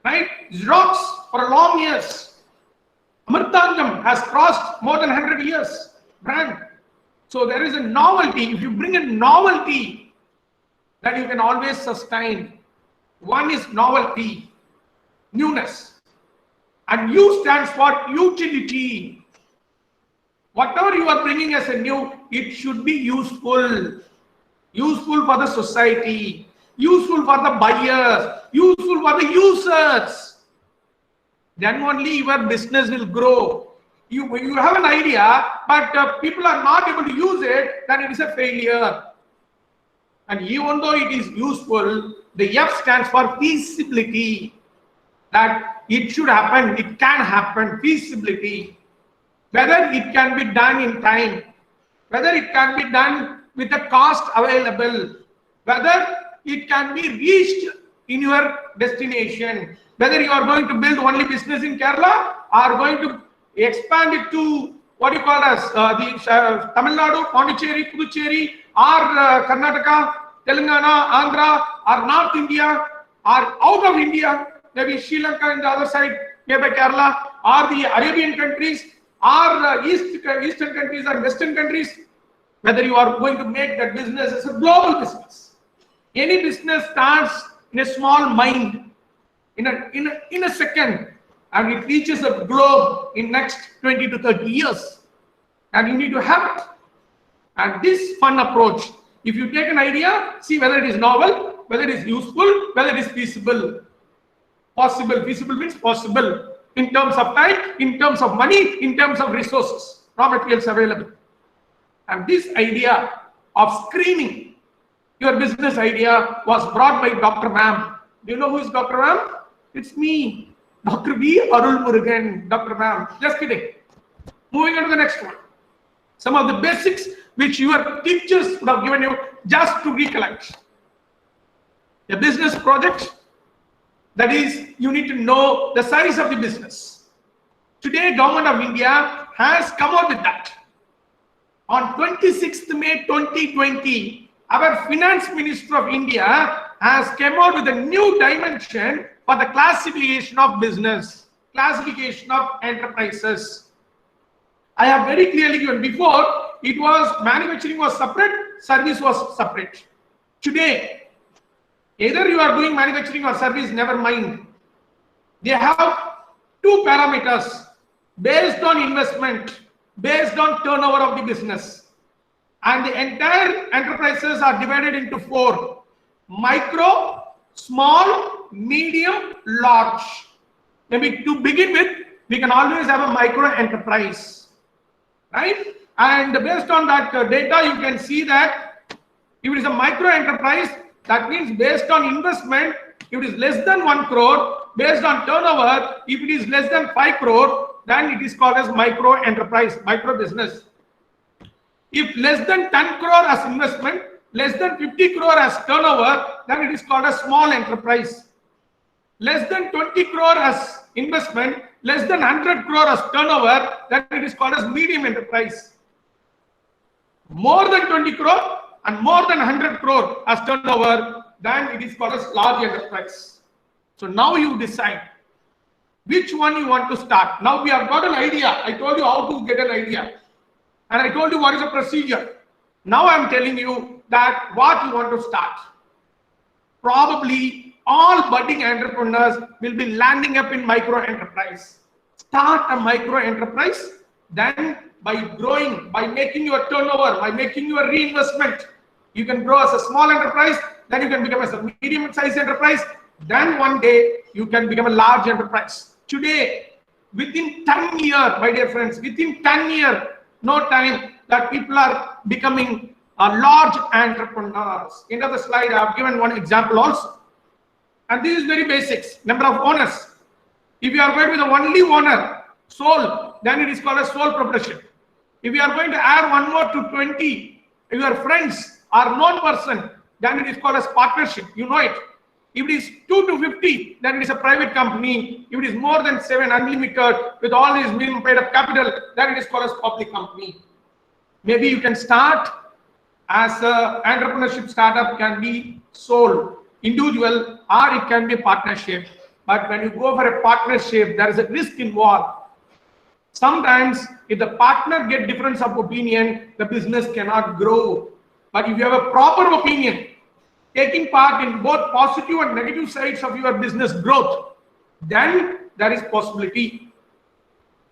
Right? Xerox for long years. Amartandam has crossed more than 100 years. Brand. So there is a novelty. If you bring a novelty, that you can always sustain. One is novelty, newness. And U stands for utility. Whatever you are bringing as a new, it should be useful. Useful for the society. Useful for the buyers. Useful for the users. Then only your business will grow. You have an idea, but people are not able to use it, then it is a failure. And even though it is useful, the F stands for feasibility. That it should happen, it can happen, feasibility. Whether it can be done in time, whether it can be done with the cost available, whether it can be reached in your destination, whether you are going to build only business in Kerala or going to expand it to what you call as the Tamil Nadu, Pondicherry, Puducherry, or Karnataka, Telangana, Andhra, or North India, or out of India, maybe Sri Lanka on the other side, nearby Kerala, or the Arabian countries, or Eastern countries or Western countries, whether you are going to make that business as a global business. Any business starts in a small mind, in a second, and it reaches a globe in next 20 to 30 years. And you need to have it. And this fun approach, if you take an idea, see whether it is novel, whether it is useful, whether it is feasible. Possible, feasible means possible in terms of time, in terms of money, in terms of resources, raw materials available. And this idea of screening your business idea was brought by Dr. Mam. Do you know who is Dr. Mam? It's me. Dr. V. Arul Murugan, Dr. Mam. Just kidding. Moving on to the next one. Some of the basics which your teachers would have given you just to recollect. A business project, that is, you need to know the size of the business. Today, Government of India has come out with that. On 26th May 2020, our Finance Minister of India has come out with a new dimension for the classification of business, classification of enterprises. I have very clearly given before, it was manufacturing was separate, service was separate. Today, either you are doing manufacturing or service, never mind. They have two parameters based on investment, based on turnover of the business. And the entire enterprises are divided into four: micro, small, medium, large. Maybe to begin with, we can always have a micro enterprise, right? And based on that data, you can see that if it is a micro enterprise, that means based on investment, if it is less than 1 crore, based on turnover, if it is less than 5 crore, then it is called as micro enterprise, micro business. If less than 10 crore as investment, less than 50 crore as turnover, then it is called a small enterprise. less than 20 crore as investment, less than 100 crore as turnover, then it is called as medium enterprise. More than 20 crore and more than 100 crore as turnover, then it is called as large enterprise. So now you decide which one you want to start. Now we have got an idea. I told you how to get an idea. And I told you what is the procedure. Now I am telling you that what you want to start. Probably all budding entrepreneurs will be landing up in micro enterprise. Start a micro enterprise, then by growing, by making your turnover, by making your reinvestment, you can grow as a small enterprise, then you can become as a medium-sized enterprise, then one day you can become a large enterprise. Today, within 10 years, my dear friends, within 10 years, no time that people are becoming large entrepreneurs. In the slide, I have given one example also. And this is very basics, number of owners. If you are going with the only owner, sole, then it is called a sole proprietorship. If you are going to add one more to 20, if your friends are known person, then it is called as partnership. You know it. If it is 2 to 50, then it is a private company. If it is more than 7, unlimited, with all these minimum paid up capital, then it is called as public company. Maybe you can start as an entrepreneurship startup, can be sole, individual, or it can be partnership. But when you go for a partnership, there is a risk involved. Sometimes if the partner get difference of opinion, the business cannot grow. But if you have a proper opinion, taking part in both positive and negative sides of your business growth, then there is possibility.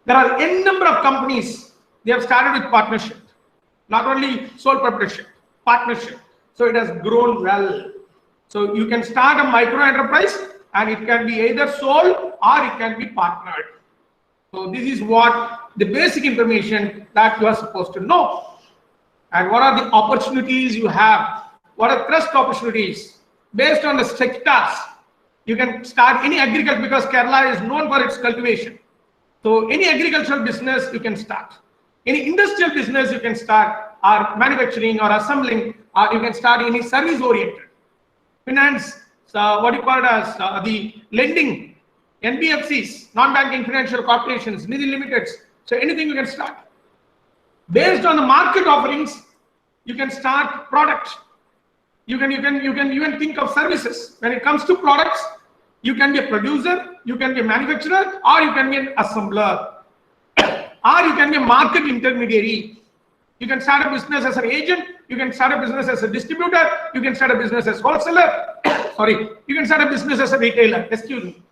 There are n number of companies, they have started with partnership. Not only sole proprietorship, partnership. So it has grown well. So you can start a micro enterprise and it can be either sole or it can be partnered. So this is what the basic information that you are supposed to know. And what are the opportunities you have? What are trust opportunities? Based on the sectors, you can start any agriculture, because Kerala is known for its cultivation. So any agricultural business you can start. Any industrial business you can start, or manufacturing or assembling, or you can start any service oriented. Finance, what you call it as the lending, NBFCs, non-banking financial corporations, Nidhi Limiteds. So anything you can start. Based on the market offerings, you can start products. You can even think of services. When it comes to products, you can be a producer, you can be a manufacturer, or you can be an assembler, or you can be a market intermediary. You can start a business as an agent, you can start a business as a distributor, you can start a business as wholesaler, sorry, you can start a business as a retailer, excuse me.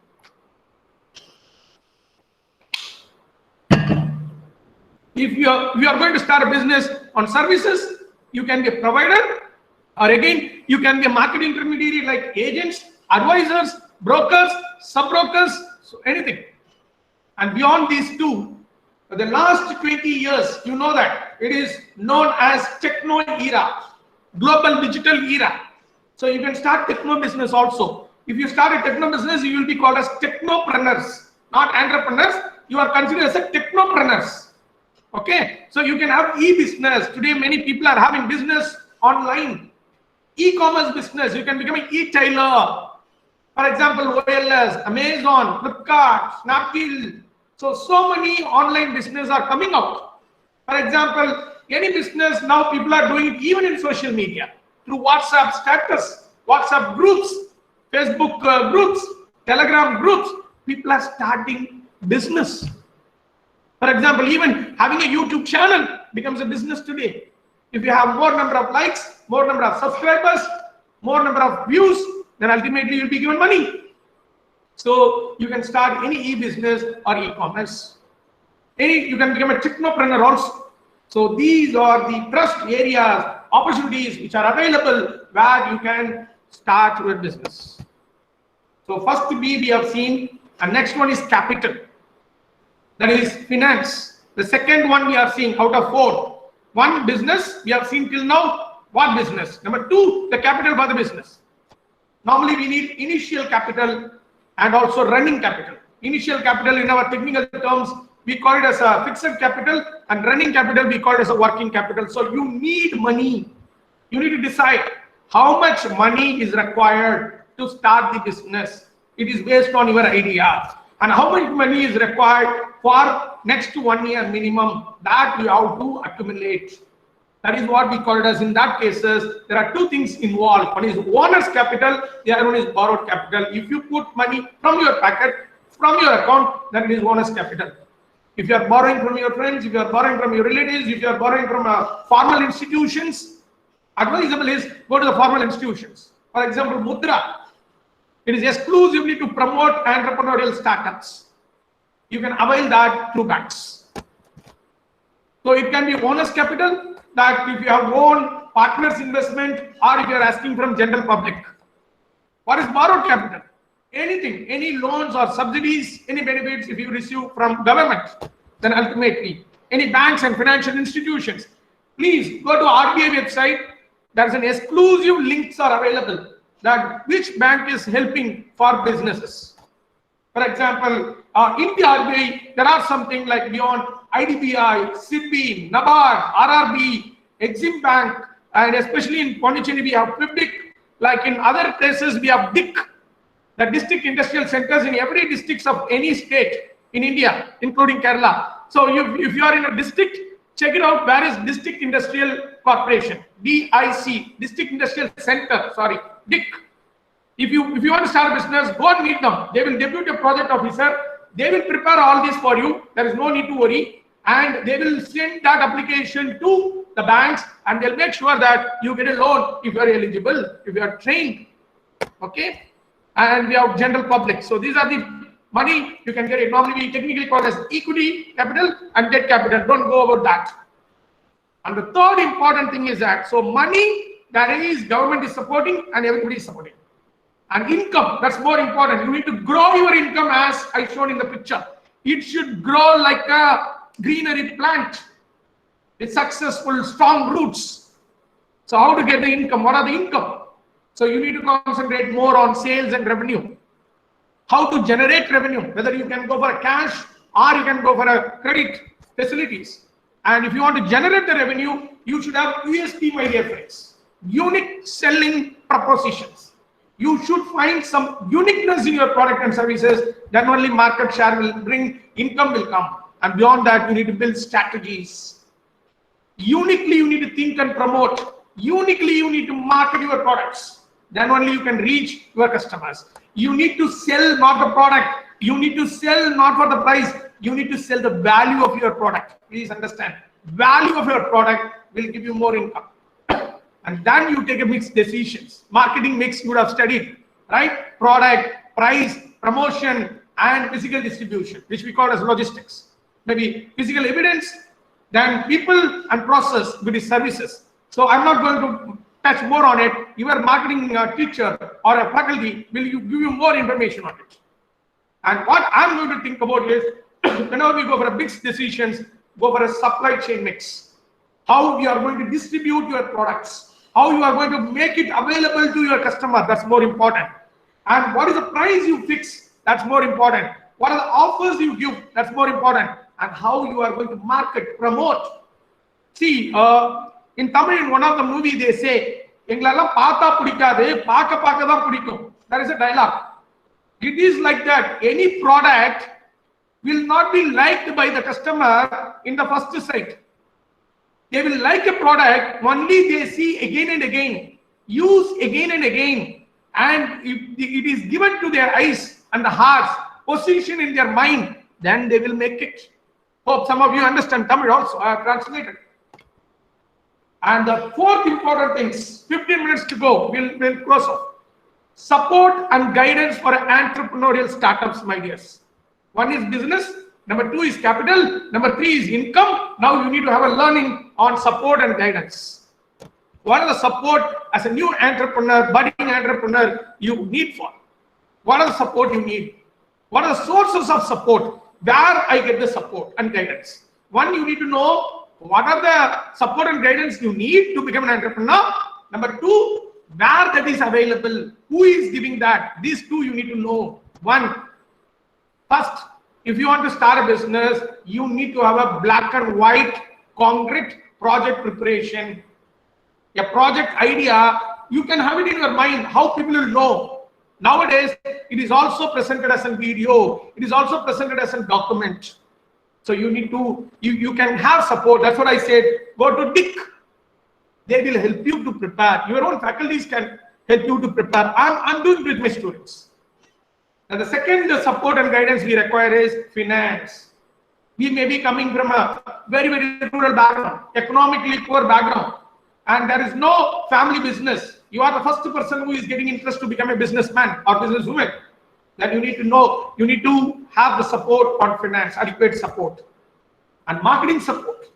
If you are going to start a business on services, you can be a provider, or again, you can be a market intermediary like agents, advisors, brokers, sub-brokers, so anything. And beyond these two, for the last 20 years, you know that it is known as techno era, global digital era. So you can start techno business also. If you start a techno business, you will be called as technopreneurs, not entrepreneurs. You are considered as a technopreneurs. Okay, so you can have e-business. Today, many people are having business online. E-commerce business, you can become an e-tailer. For example, OLS, Amazon, Flipkart, Snapdeal. So many online business are coming out. For example, any business now people are doing it even in social media, through WhatsApp status, WhatsApp groups, Facebook groups, Telegram groups. People are starting business. For example, even having a YouTube channel becomes a business today. If you have more number of likes, more number of subscribers, more number of views, then ultimately you'll be given money. So you can start any e-business or e-commerce. You can become a technopreneur also. So these are the trust areas, opportunities which are available where you can start your business. So first B we have seen, and next one is capital. That is finance. The second one we are seeing out of 4. One, business, we have seen till now. What business? Number 2, the capital for the business. Normally we need initial capital and also running capital. Initial capital in our technical terms, we call it as a fixed capital, and running capital we call it as a working capital. So you need money. You need to decide how much money is required to start the business. It is based on your idea. And how much money is required for next 1 year minimum, that you have to accumulate. That is what we call it as. In that cases, there are two things involved. One is owner's capital, the other one is borrowed capital. If you put money from your packet, from your account, then it is owner's capital. If you are borrowing from your friends, if you are borrowing from your relatives, if you are borrowing from formal institutions, advisable is go to the formal institutions. For example, Mudra. It is exclusively to promote entrepreneurial startups. You can avail that through banks. So it can be owner's capital, that if you have own partners investment, or if you are asking from general public. What is borrowed capital? Anything, any loans or subsidies, any benefits if you receive from government, then ultimately any banks and financial institutions. Please go to RBI website. There's an exclusive links are available that which bank is helping for businesses. For example, in the RBI, there are something like beyond IDBI, SIDBI, NABARD, RRB, Exim Bank, and especially in Pondicherry we have PIBDIC. Like in other places we have DIC, the district industrial centers in every districts of any state in India, including Kerala. So if you are in a district, check it out. Where is District Industrial Corporation? DIC, District Industrial Center. Sorry, DIC. If you want to start a business, go and meet them. They will depute a project officer. They will prepare all this for you. There is no need to worry, and they will send that application to the banks, and they'll make sure that you get a loan if you are eligible, if you are trained. Okay, and we have general public. So these are the money you can get it. Normally we technically call as equity capital and debt capital. Don't go about that. And the third important thing is that, so money that is government is supporting and everybody is supporting. And income, that's more important. You need to grow your income as I showed in the picture. It should grow like a greenery plant with successful, strong roots. So how to get the income? What are the income? So you need to concentrate more on sales and revenue. How to generate revenue, whether you can go for a cash or you can go for a credit facilities. And if you want to generate the revenue, you should have USP, my dear friends. Unique selling propositions. You should find some uniqueness in your product and services. Then only market share will bring, income will come. And beyond that, you need to build strategies. Uniquely, you need to think and promote. Uniquely, you need to market your products. Then only you can reach your customers. You need to sell not the product. You need to sell not for the price. You need to sell the value of your product. Please understand. Value of your product will give you more income. And then you take a mixed decisions. Marketing mix you would have studied, right? Product, price, promotion, and physical distribution, which we call as logistics. Maybe physical evidence, then people and process, which is services. So I'm not going to touch more on it. Your marketing teacher or a faculty will give you more information on it. And what I'm going to think about is, whenever we go for a mixed decisions, go for a supply chain mix. How you are going to distribute your products. How you are going to make it available to your customer. That's more important. And what is the price you fix? That's more important. What are the offers you give? That's more important. And how you are going to market, promote. See, in Tamil, in one of the movie, they say, there is a dialogue. It is like that. Any product will not be liked by the customer in the first sight. They will like a product only they see again and again, use again and again, and if it is given to their eyes and the hearts, position in their mind, then they will make it. Hope some of you understand Tamil also. I have translated. And the fourth important things, 15 minutes to go, we'll close off. Support and guidance for entrepreneurial startups, my dears. One is business, number two is capital, number three is income. Now you need to have a learning on support and guidance. What are the support as a new entrepreneur, budding entrepreneur you need for? What are the support you need? What are the sources of support? Where I get the support and guidance? One, you need to know what are the support and guidance you need to become an entrepreneur. Number two, where that is available, who is giving that? These two you need to know. One, first, if you want to start a business, you need to have a black and white, concrete project preparation. A project idea, you can have it in your mind, how people will know. Nowadays, it is also presented as a video. It is also presented as a document. So you need to, you can have support. That's what I said. Go to DIC. They will help you to prepare. Your own faculties can help you to prepare. I'm doing it with my students. And the second support and guidance we require is finance. We may be coming from a very, very rural background, economically poor background, and there is no family business. You are the first person who is getting interest to become a businessman or businesswoman. That you need to know, you need to have the support on finance, adequate support. And marketing support.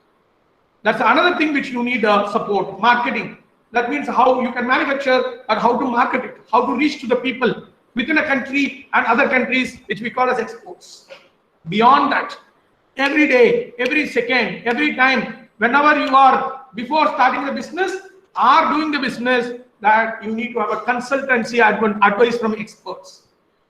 That's another thing which you need support, marketing. That means how you can manufacture and how to market it, how to reach to the people within a country and other countries, which we call as exports. Beyond that, every day, every second, every time, whenever you are, before starting the business or doing the business, that you need to have a consultancy advice from experts.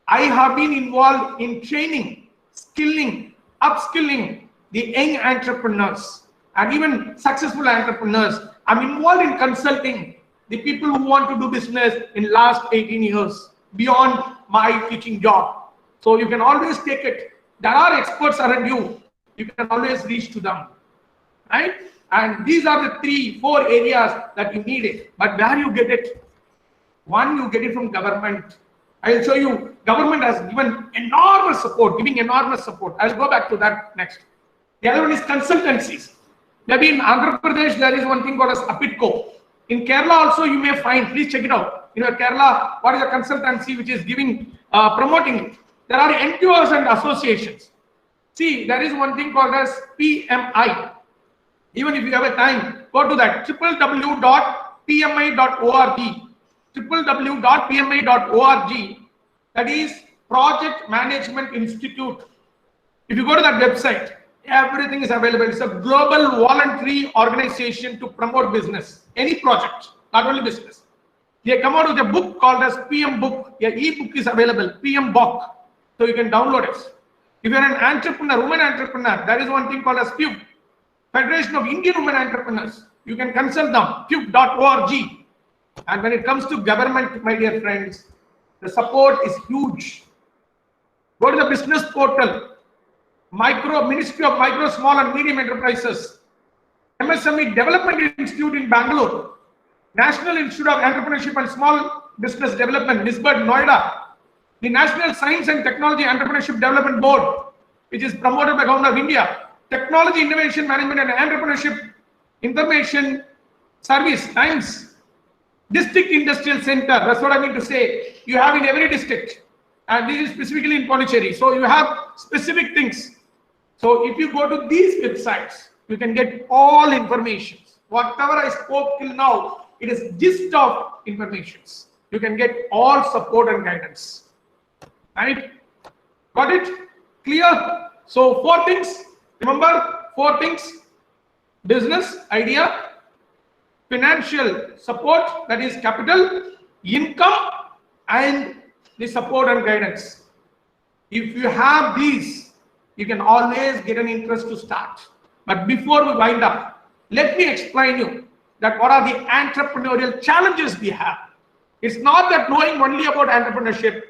I have been involved in training, skilling, upskilling the young entrepreneurs and even successful entrepreneurs. I'm involved in consulting the people who want to do business in last 18 years beyond my teaching job. So you can always take it. There are experts around you. You can always reach to them, right? And these are the 3-4 areas that you need it. But where you get it? One, you get it from government. I will show you. Government has given enormous support, giving enormous support. I'll go back to that next. The other one is consultancies. Maybe in Andhra Pradesh, there is one thing called as APITCO. In Kerala also, you may find, please check it out. In Kerala, what is a consultancy which is giving, promoting it? There are NGOs and associations. See, there is one thing called as PMI. Even if you have a time, go to that, www.pmi.org. www.pmi.org. That is Project Management Institute. If you go to that website, everything is available. It's a global voluntary organization to promote business. Any project, not only business. They come out with a book called as PM Book. An e-book is available, PM Book. So you can download it. If you're an entrepreneur, woman entrepreneur, there is one thing called as FUBE, Federation of Indian Women Entrepreneurs. You can consult them, FUBE.org. And when it comes to government, my dear friends, the support is huge. Go to the business portal, Ministry of Micro, Small and Medium Enterprises, MSME Development Institute in Bangalore, National Institute of Entrepreneurship and Small Business Development, NISBET, Noida, the National Science and Technology Entrepreneurship Development Board, which is promoted by Government of India, Technology Innovation Management and Entrepreneurship Information Service, TIMES, District Industrial Center, that's what I mean to say. You have in every district, and this is specifically in Pondicherry. So you have specific things. So if you go to these websites, you can get all information. Whatever I spoke till now, it is gist of informations. You can get all support and guidance. Right? Got it? Clear? So 4 things. Remember 4 things. Business idea, financial support, that is capital, income, and the support and guidance. If you have these, you can always get an interest to start. But before we wind up, let me explain you that what are the entrepreneurial challenges we have. It's not that knowing only about entrepreneurship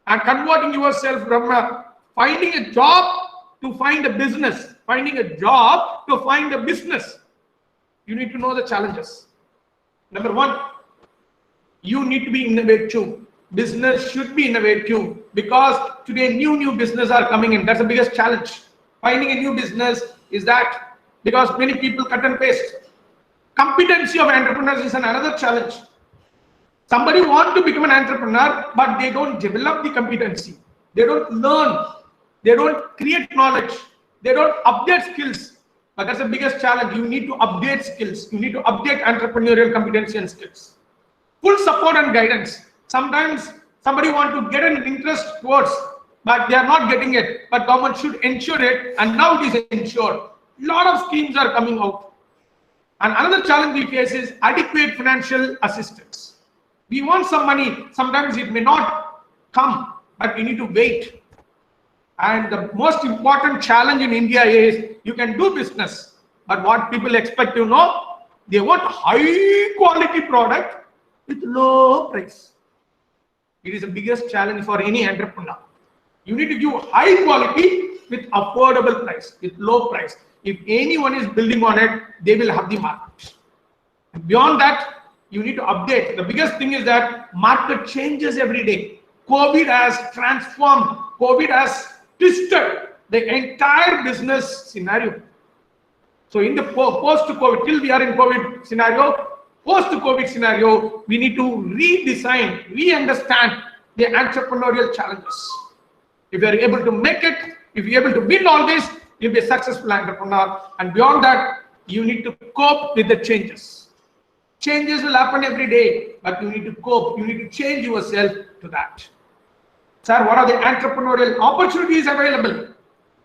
and converting yourself from finding a job to find a business, finding a job to find a business. You need to know the challenges. Number 1, you need to be innovative. Business should be innovative because today new business are coming in. That's the biggest challenge. Finding a new business is that because many people cut and paste. Competency of entrepreneurs is another challenge. Somebody wants to become an entrepreneur, but they don't develop the competency. They don't learn. They don't create knowledge. They don't update skills. But that's the biggest challenge. You need to update skills. You need to update entrepreneurial competency and skills. Full support and guidance. Sometimes somebody wants to get an interest towards, but they are not getting it. But government should ensure it, and now it is ensured. Lot of schemes are coming out. And another challenge we face is adequate financial assistance. We want some money. Sometimes it may not come, but we need to wait. And the most important challenge in India is you can do business, but what people expect to know, they want high quality product with low price. It is the biggest challenge for any entrepreneur. You need to give high quality with affordable price, with low price. If anyone is building on it, they will have the market. And beyond that, you need to update. The biggest thing is that market changes every day. COVID has transformed, COVID has twisted the entire business scenario. So in the post-COVID, till we are in COVID scenario, post-COVID scenario, we need to redesign, re-understand the entrepreneurial challenges. If you are able to make it, if you are able to win all this, you'll be a successful entrepreneur. And beyond that, you need to cope with the changes. Changes will happen every day, but you need to cope. You need to change yourself to that. Sir, what are the entrepreneurial opportunities available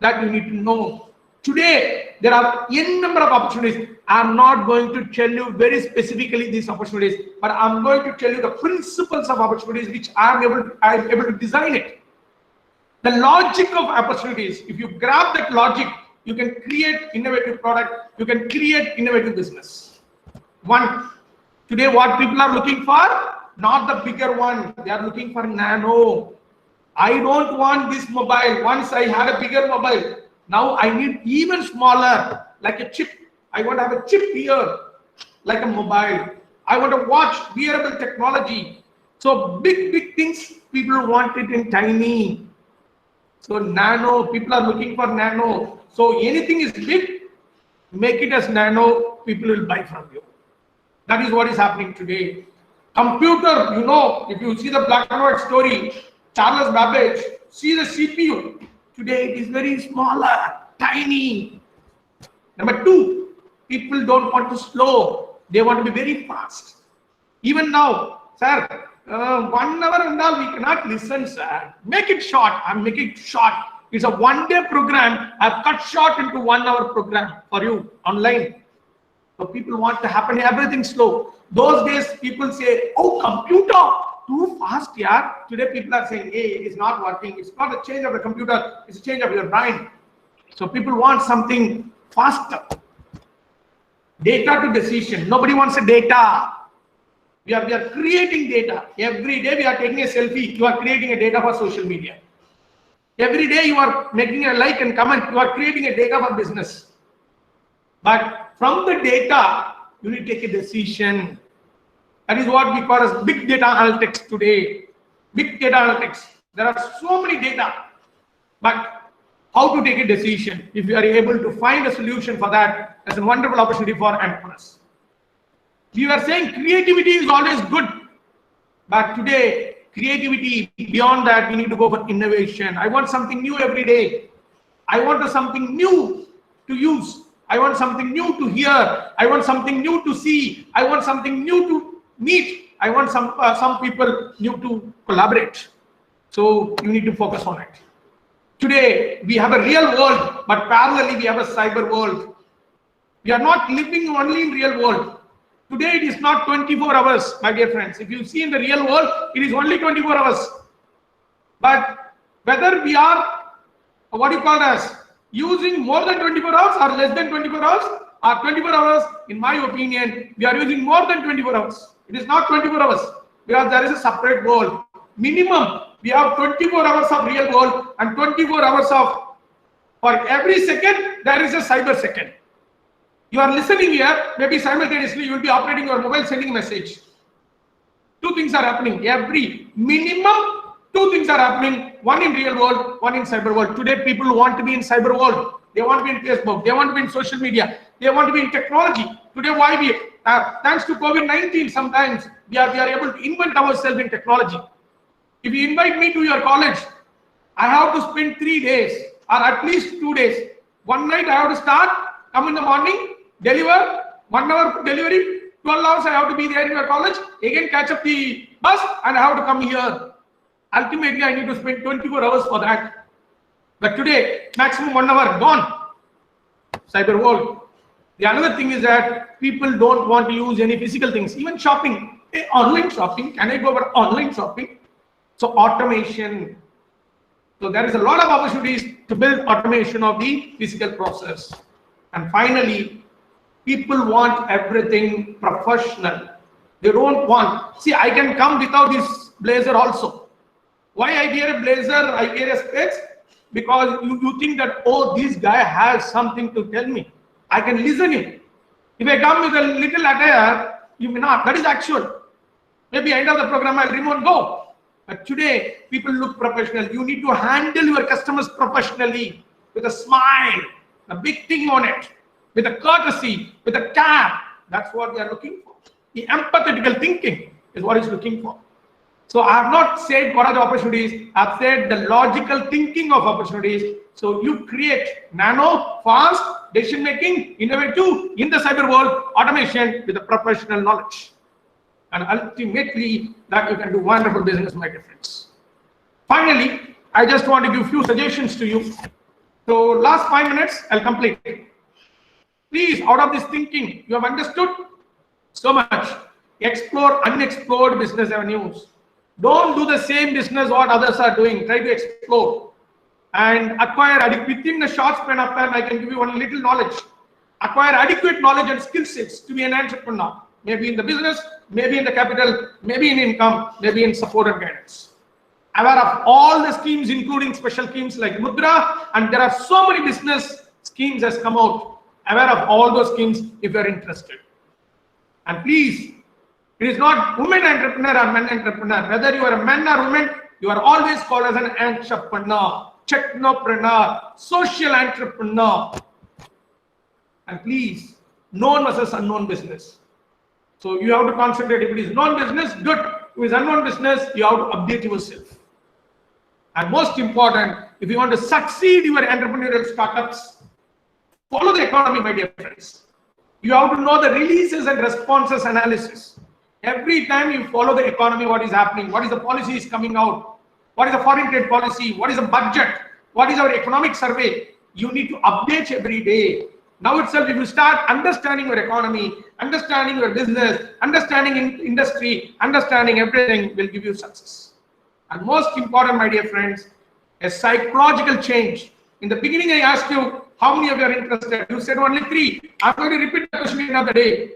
that you need to know? Today, there are n number of opportunities. I'm not going to tell you very specifically these opportunities, but I'm going to tell you the principles of opportunities which I'm able to design it. The logic of opportunities, if you grab that logic, you can create innovative product, you can create innovative business. One, today what people are looking for, not the bigger one, they are looking for nano. I don't want this mobile. Once I had a bigger mobile, now I need even smaller, like a chip. I want to have a chip here, like a mobile. I want to watch wearable technology. So big things, people want it in tiny. So nano, people are looking for nano. So anything is big, make it as nano, people will buy from you. That is what is happening today. Computer, you know, if you see the black and white story, Charles Babbage, see the CPU. Today it is very smaller, tiny. Number two, people don't want to slow. They want to be very fast. Even now, sir, 1 hour and all, we cannot listen, sir. Make it short. I'm making it short. It's a one-day program. I've cut short into 1 hour program for you online. So people want to happen everything slow. Those days, people say, oh, computer, too fast, yeah. Today, people are saying, hey, it is not working. It's not a change of the computer. It's a change of your mind. So people want something faster. Data to decision. Nobody wants a data. We are creating data. Every day we are taking a selfie. You are creating a data for social media. Every day you are making a like and comment. You are creating a data for business. But from the data, you need to take a decision. That is what we call as big data analytics today. Big data analytics. There are so many data. But how to take a decision? If you are able to find a solution for that, that's a wonderful opportunity for entrepreneurs. We were saying creativity is always good, but today, creativity, beyond that, we need to go for innovation. I want something new every day. I want something new to use. I want something new to hear. I want something new to see. I want something new to meet. I want some people new to collaborate. So you need to focus on it. Today, we have a real world, but parallelly, we have a cyber world. We are not living only in real world. Today it is not 24 hours, my dear friends. If you see in the real world, it is only 24 hours. But whether we are, what do you call us, using more than 24 hours or less than 24 hours, or 24 hours, in my opinion, we are using more than 24 hours. It is not 24 hours, because there is a separate world. Minimum, we have 24 hours of real world and 24 hours of, for every second, there is a cyber second. You are listening here, maybe simultaneously you will be operating your mobile, sending a message. Two things are happening. Every minimum, two things are happening. One in real world, one in cyber world. Today people want to be in cyber world. They want to be in Facebook. They want to be in social media. They want to be in technology. Today, why we, thanks to COVID-19, sometimes we are able to invent ourselves in technology. If you invite me to your college, I have to spend 3 days or at least 2 days. One night I have to start, come in the morning, deliver, 1 hour delivery, 12 hours I have to be there in your college, again catch up the bus and I have to come here. Ultimately, I need to spend 24 hours for that. But today, maximum 1 hour gone. Cyber world. The another thing is that people don't want to use any physical things, even shopping. Hey, online shopping, can I go for online shopping? So automation. So there is a lot of opportunities to build automation of the physical process. And finally, people want everything professional. They don't want, see, I can come without this blazer also. Why I wear a blazer, I wear a specs? Because you think that, oh, this guy has something to tell me. I can listen him. If I come with a little attire, you may not. That is actual. Maybe end of the program, I'll remove and go. But today, people look professional. You need to handle your customers professionally with a smile, a big thing on it, with a courtesy, with a care. That's what they are looking for. The empathetical thinking is what he's looking for. So I have not said what are the opportunities. I've said the logical thinking of opportunities. So you create nano, fast, decision making, innovative in the cyber world, automation with a professional knowledge. And ultimately, that you can do wonderful business, my dear friends. Finally, I just want to give a few suggestions to you. So last 5 minutes, I'll complete. Please, out of this thinking, you have understood so much. Explore unexplored business avenues. Don't do the same business what others are doing. Try to explore and acquire within a short span of time. I can give you one little knowledge. Acquire adequate knowledge and skill sets to be an entrepreneur. Maybe in the business, maybe in the capital, maybe in income, maybe in support and guidance. Aware of all the schemes, including special schemes like Mudra, and there are so many business schemes has come out. Aware of all those schemes if you are interested. And please, it is not women entrepreneur or men entrepreneur. Whether you are a man or woman, you are always called as an entrepreneur, technopreneur, social entrepreneur. And please, known versus unknown business. So you have to concentrate. If it is known business, good. If it is unknown business, you have to update yourself. And most important, if you want to succeed your entrepreneurial startups, follow the economy, my dear friends. You have to know the releases and responses analysis. Every time you follow the economy, what is happening, what is the policy is coming out, what is the foreign trade policy, what is the budget, what is our economic survey, you need to update every day. Now itself, if you start understanding your economy, understanding your business, understanding industry, understanding everything will give you success. And most important, my dear friends, a psychological change. In the beginning, I asked you, how many of you are interested? You said only 3. I'm going to repeat the question another day.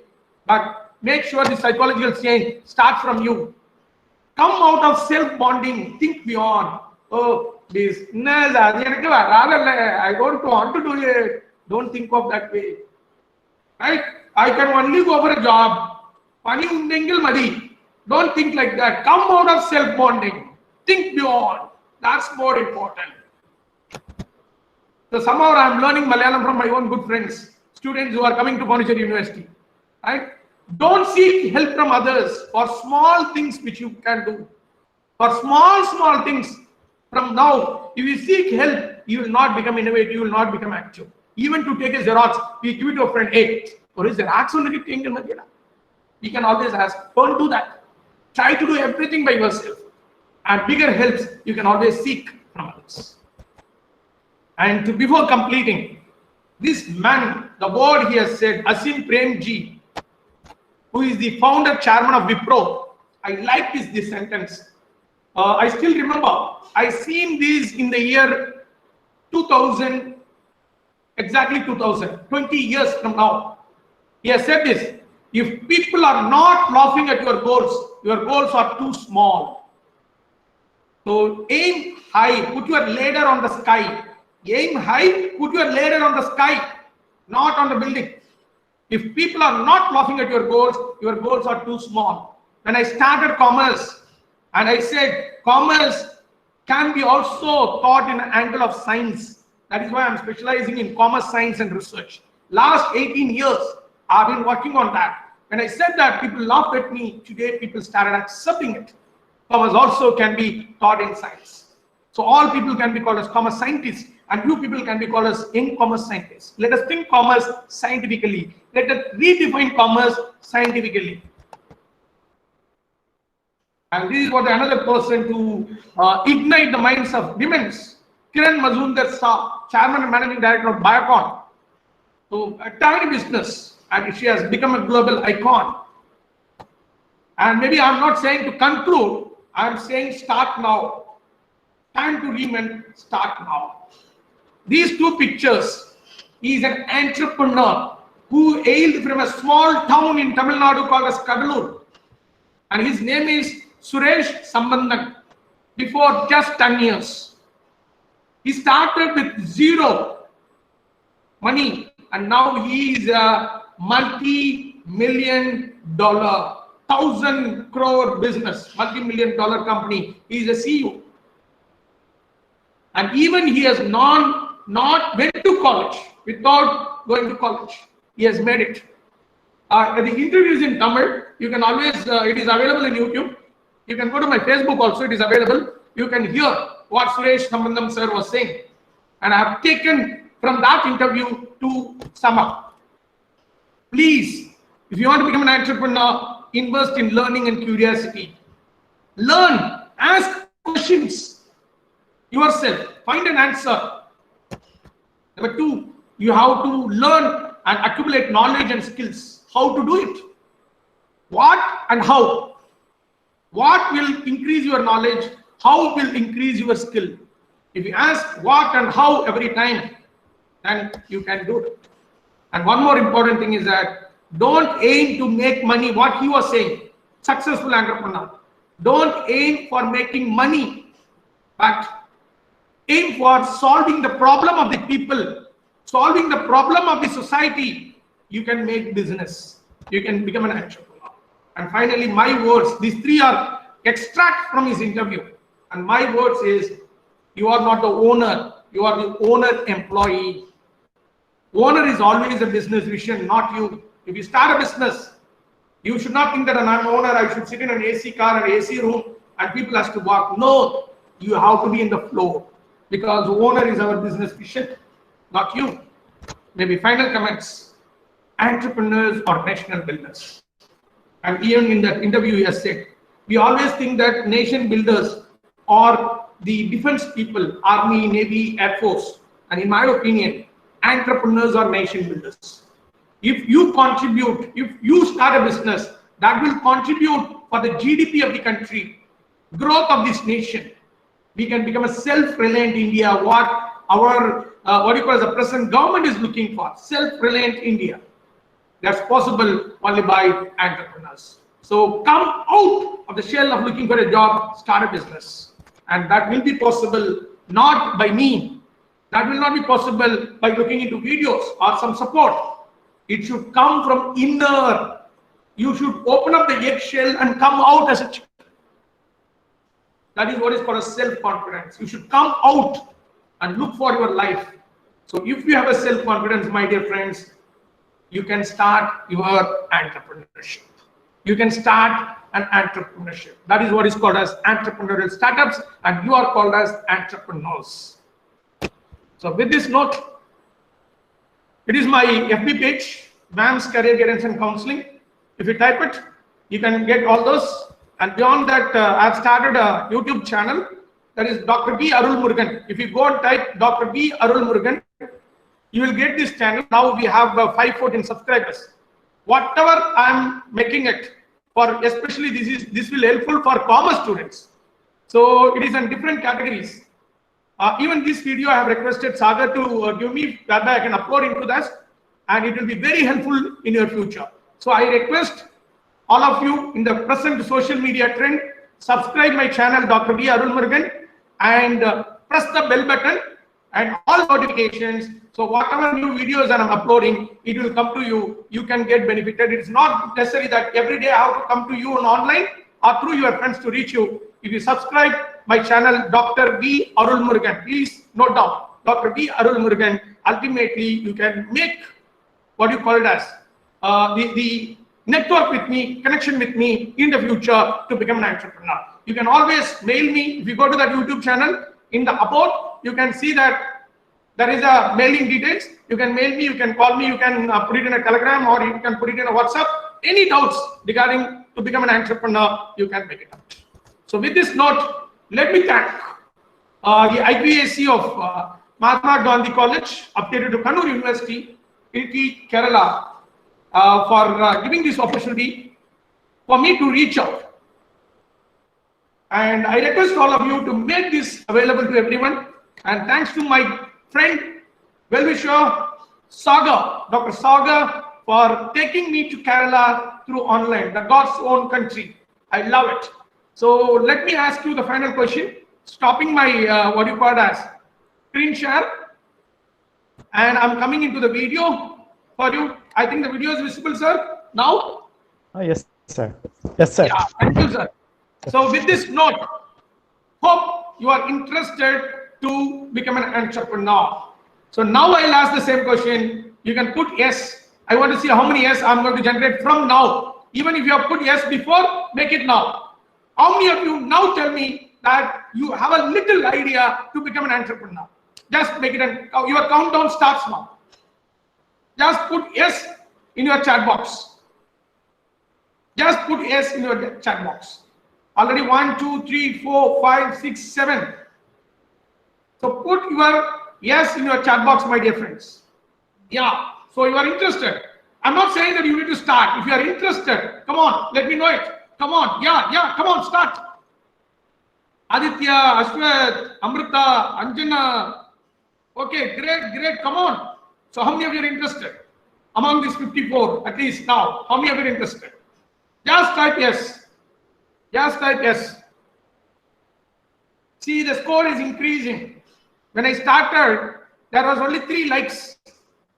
But make sure the psychological change starts from you. Come out of self-bonding. Think beyond. Oh, business, I don't want to do it. Don't think of that way. Right? I can only go for a job. Don't think like that. Come out of self-bonding. Think beyond. That's more important. So somehow I'm learning Malayalam from my own good friends, students who are coming to Pondicherry University. Right? Don't seek help from others for small things which you can do. For small things from now, if you seek help, you will not become innovative, you will not become active. Even to take a Xerox, we give it to a friend, hey, or is Xerox only thing? We can always ask, don't do that. Try to do everything by yourself. And bigger helps, you can always seek from others. And before completing, this man, the word he has said, Asim Premji, who is the founder chairman of Wipro, I like this sentence. I still remember, I seen this in the year 2000, exactly 2000, 20 years from now. He has said this, if people are not laughing at your goals are too small. So aim high, put your ladder on the sky. Aim high, put your ladder on the sky, not on the building. If people are not laughing at your goals are too small. When I started commerce, and I said commerce can be also taught in an angle of science. That is why I'm specializing in commerce science and research. Last 18 years, I've been working on that. When I said that, people laughed at me. Today, people started accepting it. Commerce also can be taught in science. So all people can be called as commerce scientists, and you people can be called as young commerce scientists. Let us think commerce scientifically. Let us redefine commerce scientifically. And this is what another person to ignite the minds of women. Kiran Mazumdar, chairman and managing director of Biocon. So a tiny business, and she has become a global icon. And maybe I'm not saying to conclude, I'm saying start now. Time to reinvent, start now. These two pictures, he is an entrepreneur who hailed from a small town in Tamil Nadu called as Kadalur. And his name is Suresh Sambandhan. before just 10 years. He started with zero money and now he is a multi-million dollar, 1,000 crore business, multi-million dollar company. He is a CEO. And even he has not went to college without going to college. He has made it. The interview is in Tamil. You can always, it is available in YouTube. You can go to my Facebook also, it is available. You can hear what Suresh Sambandam sir was saying. And I have taken from that interview to sum up. Please, if you want to become an entrepreneur, invest in learning and curiosity. Learn, ask questions yourself, find an answer. Number two, you have to learn and accumulate knowledge and skills. How to do it? What and how? What will increase your knowledge? How will increase your skill? If you ask what and how every time, then you can do it. And one more important thing is that don't aim to make money. What he was saying, successful entrepreneur. Don't aim for making money, but aim for solving the problem of the people, solving the problem of the society. You can make business. You can become an entrepreneur. And finally, my words, these three are extract from his interview. And my words is, you are not the owner, you are the owner employee. Owner is always a business vision, not you. If you start a business, you should not think that I'm an owner, I should sit in an AC car or AC room and people has to walk. No, you have to be in the flow because owner is our business vision, not you. Maybe final comments. Entrepreneurs are national builders. And even in that interview he has said, we always think that nation builders are the defense people, army, navy, air force. And in my opinion, entrepreneurs are nation builders. If you contribute, if you start a business, that will contribute for the GDP of the country, growth of this nation. We can become a self-reliant India, what our, the present government is looking for, self-reliant India. That's possible only by entrepreneurs. So come out of the shell of looking for a job, start a business. And that will be possible not by me. That will not be possible by looking into videos or some support. It should come from inner. You should open up the eggshell and come out as a chicken. That is what is called a self-confidence. You should come out and look for your life. So if you have a self-confidence, my dear friends, you can start your entrepreneurship. You can start an entrepreneurship. That is what is called as entrepreneurial startups, and you are called as entrepreneurs. So with this note, it is my FB page, VAMS Career Guidance and Counseling. If you type it, you can get all those. And beyond that, I've started a YouTube channel that is Dr. B. Arul Murugan. If you go and type Dr. B. Arul Murugan, you will get this channel. Now we have 514 subscribers. Whatever I'm making it for, especially this will helpful for commerce students. So it is in different categories. Even this video I have requested Sagar to give me that I can upload into this, and it will be very helpful in your future. So I request all of you in the present social media trend, subscribe my channel Dr. B. Arul Murugan and press the bell button and all notifications. So whatever new videos that I'm uploading, it will come to you. You can get benefited. It's not necessary that every day I have to come to you on online or through your friends to reach you. If you subscribe my channel, Dr. B. Arul Murugan, please note down, Dr. B. Arul Murugan, ultimately you can make what you call it as the network with me, connection with me in the future to become an entrepreneur. You can always mail me. If you go to that YouTube channel, in the about, you can see that there is a mailing details. You can mail me, you can call me, you can put it in a Telegram or you can put it in a WhatsApp. Any doubts regarding to become an entrepreneur, you can make it up. So with this note, let me thank the IQAC of Mahatma Gandhi College, updated to Kannur University, Idukki, Kerala, for giving this opportunity for me to reach out. And I request all of you to make this available to everyone. And thanks to my friend, well-wisher, Saga, Dr. Saga, for taking me to Kerala through online, the God's own country. I love it. So let me ask you the final question. stopping my what you call as screen share, and I'm coming into the video for you. I think the video is visible, sir, now. Yes, sir. Yes, sir. Yeah, thank you, sir. So with this note, hope you are interested to become an entrepreneur. So now I'll ask the same question. You can put yes. I want to see how many yes I'm going to generate from now. Even if you have put yes before, make it now. How many of you now tell me that you have a little idea to become an entrepreneur? Just make it, your countdown starts now. Just put yes in your chat box. Just put yes in your chat box. Already 1, 2, 3, 4, 5, 6, 7. So put your yes in your chat box, my dear friends. Yeah, so you are interested. I'm not saying that you need to start. If you are interested, come on, let me know it. Come on, yeah, come on, start. Aditya, Ashwat, Amrita, Anjana. Okay, great, come on. So how many of you are interested? Among these 54, at least now, how many of you are interested? Just type yes. Just type yes. See, the score is increasing. When I started, there was only 3 likes.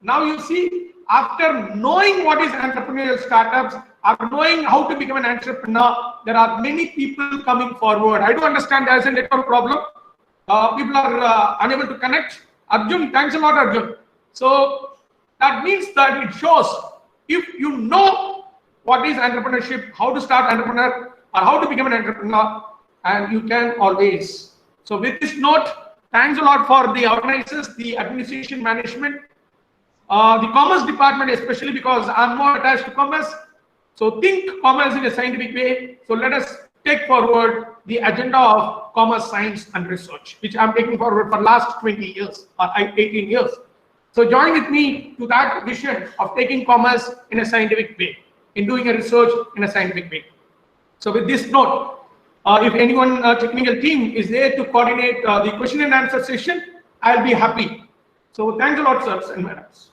Now you see, after knowing what is entrepreneurial startups, after knowing how to become an entrepreneur, there are many people coming forward. I do understand there is a network problem. People are unable to connect. Arjun, thanks a lot, Arjun. So that means that it shows if you know what is entrepreneurship, how to start entrepreneur, or how to become an entrepreneur, and you can always. So with this note, thanks a lot for the organizers, the administration management, the commerce department, especially because I'm more attached to commerce. So think commerce in a scientific way. So let us take forward the agenda of commerce, science, and research, which I'm taking forward for last 20 years or 18 years. So join with me to that vision of taking commerce in a scientific way, in doing a research in a scientific way. So with this note, if anyone technical team is there to coordinate the question and answer session, I'll be happy. So thanks a lot, sirs and madams.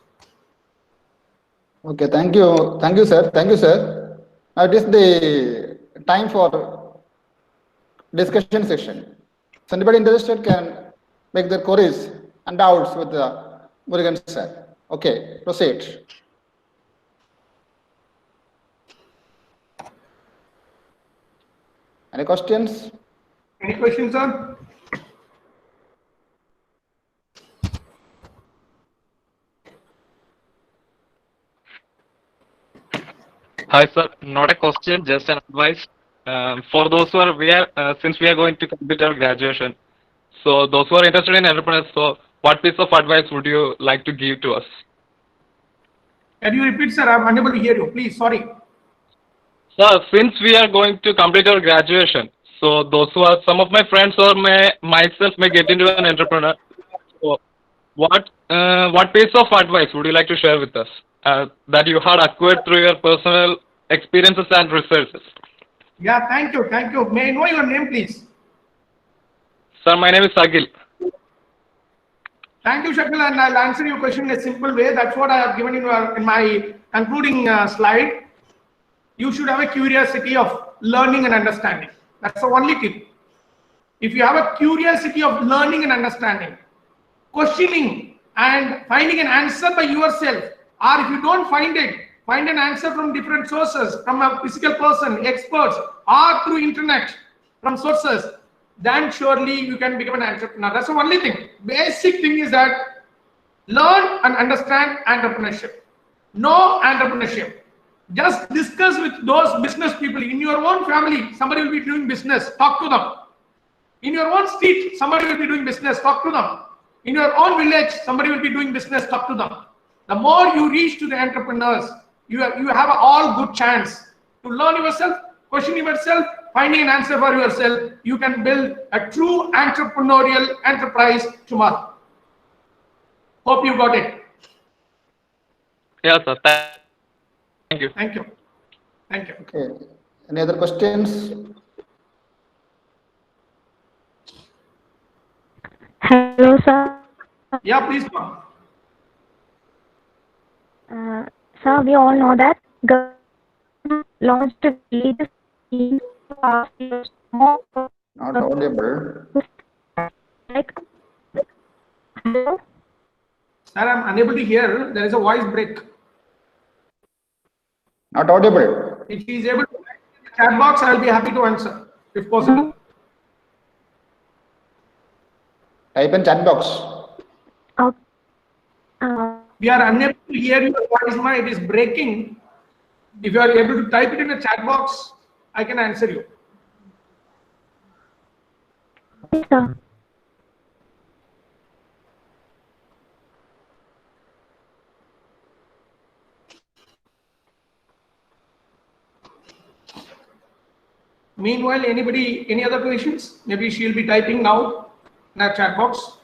Okay, thank you, sir. Thank you, sir. Now it is the time for discussion session. So anybody interested can make their queries and doubts with Murugan sir. Okay, proceed. Any questions? Any questions, sir? Hi, sir. Not a question, just an advice. For those who are, since we are going to complete our graduation, so those who are interested in entrepreneurs, so what piece of advice would you like to give to us? Can you repeat, sir? I'm unable to hear you. Please, sorry. Sir, since we are going to complete our graduation, so those who are, some of my friends or myself may get into an entrepreneur. So what piece of advice would you like to share with us that you had acquired through your personal experiences and researches? Yeah, thank you. May I know your name, please? Sir, my name is Sagil. Thank you, Shakil, and I'll answer your question in a simple way. That's what I have given you in my concluding slide. You should have a curiosity of learning and understanding. That's the only tip. If you have a curiosity of learning and understanding, questioning and finding an answer by yourself, or if you don't find it, find an answer from different sources, from a physical person, experts, or through internet, from sources, then surely you can become an entrepreneur. That's the only thing. Basic thing is that learn and understand entrepreneurship. Know entrepreneurship. Just discuss with those business people in your own family. Somebody will be doing business. Talk to them. In your own street, somebody will be doing business. Talk to them. In your own village, somebody will be doing business. Talk to them. The more you reach to the entrepreneurs, you have all good chance to learn yourself, question yourself, finding an answer for yourself. You can build a true entrepreneurial enterprise tomorrow. Hope you got it. Yes, sir. Thank you. Thank you. Thank you. Okay. Any other questions? Hello, sir. Yeah, please come. Sir, we all know that government launched a religious scheme to ask more Not audible. like, hello? Sir, I'm unable to hear. There is a voice break. Not audible. If he is able to type in the chat box, I'll be happy to answer, if possible. Type in chat box. Oh, We are unable to hear your voice, ma. It is breaking. If you are able to type it in the chat box, I can answer you. yes, sir. Meanwhile, anybody, any other questions? Maybe she'll be typing now in our chat box.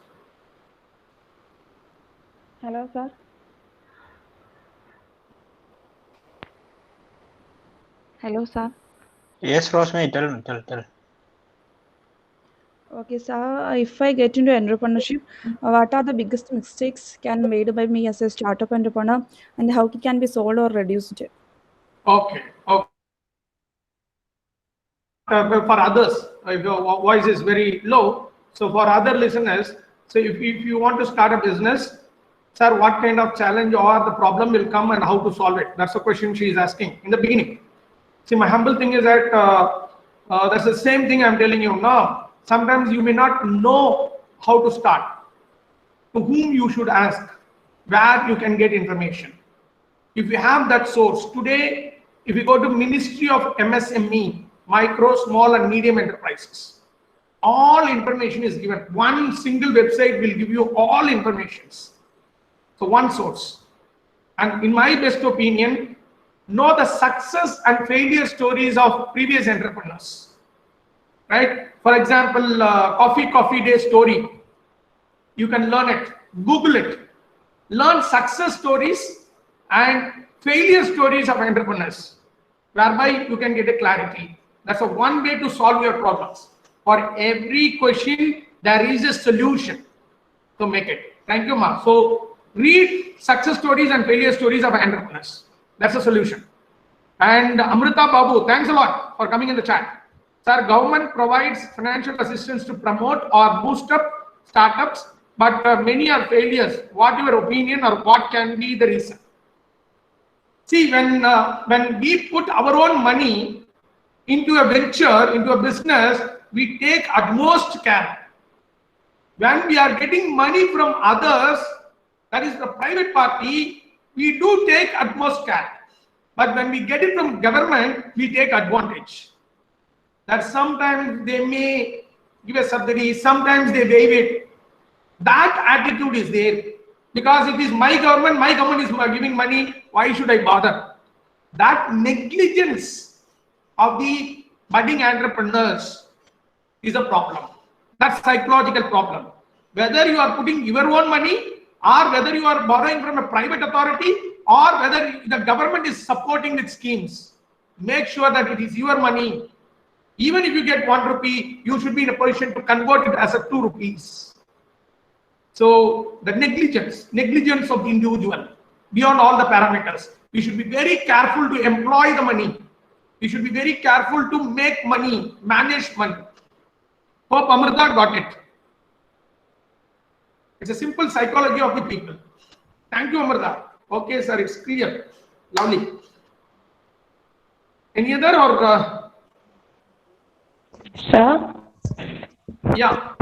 Hello, sir. Hello, sir. Yes, Roshni, tell. Okay, sir. If I get into entrepreneurship, what are the biggest mistakes can made by me as a startup entrepreneur, and how it can be solved or reduced? Okay. For others, if your voice is very low, so for other listeners, so if you want to start a business, sir, what kind of challenge or the problem will come and how to solve it? That's the question she is asking in the beginning. See, my humble thing is that that's the same thing I'm telling you now. Sometimes you may not know how to start, to whom you should ask, where you can get information. If you have that source, today, if you go to Ministry of MSME, Micro, Small and Medium Enterprises, all information is given. One single website will give you all informations. So one source. And in my best opinion, know the success and failure stories of previous entrepreneurs. Right? For example, Coffee Day story. You can learn it. Google it. Learn success stories and failure stories of entrepreneurs, whereby you can get a clarity. That's a one way to solve your problems. For every question, there is a solution to make it. Thank you, Ma. So read success stories and failure stories of entrepreneurs. That's a solution. And Amrita Babu, thanks a lot for coming in the chat. Sir, government provides financial assistance to promote or boost up startups, but many are failures. What your opinion or what can be the reason? See, when we put our own money into a venture, into a business, we take utmost care. When we are getting money from others, that is the private party, we do take utmost care. But when we get it from government, we take advantage. That sometimes they may give a subsidy, sometimes they waive it. That attitude is there. Because it is my government is giving money, why should I bother? That negligence of the budding entrepreneurs is a problem. That's psychological problem. Whether you are putting your own money or whether you are borrowing from a private authority or whether the government is supporting with schemes, make sure that it is your money. Even if you get 1 rupee, you should be in a position to convert it as a 2 rupees. So the negligence of the individual beyond all the parameters. We should be very careful to employ the money. We should be very careful to make money, manage money. Hope Amrita got it. It's a simple psychology of the people. Thank you, Amrita. Okay, sir, it's clear. Lovely. Any other or? Sir? Yeah.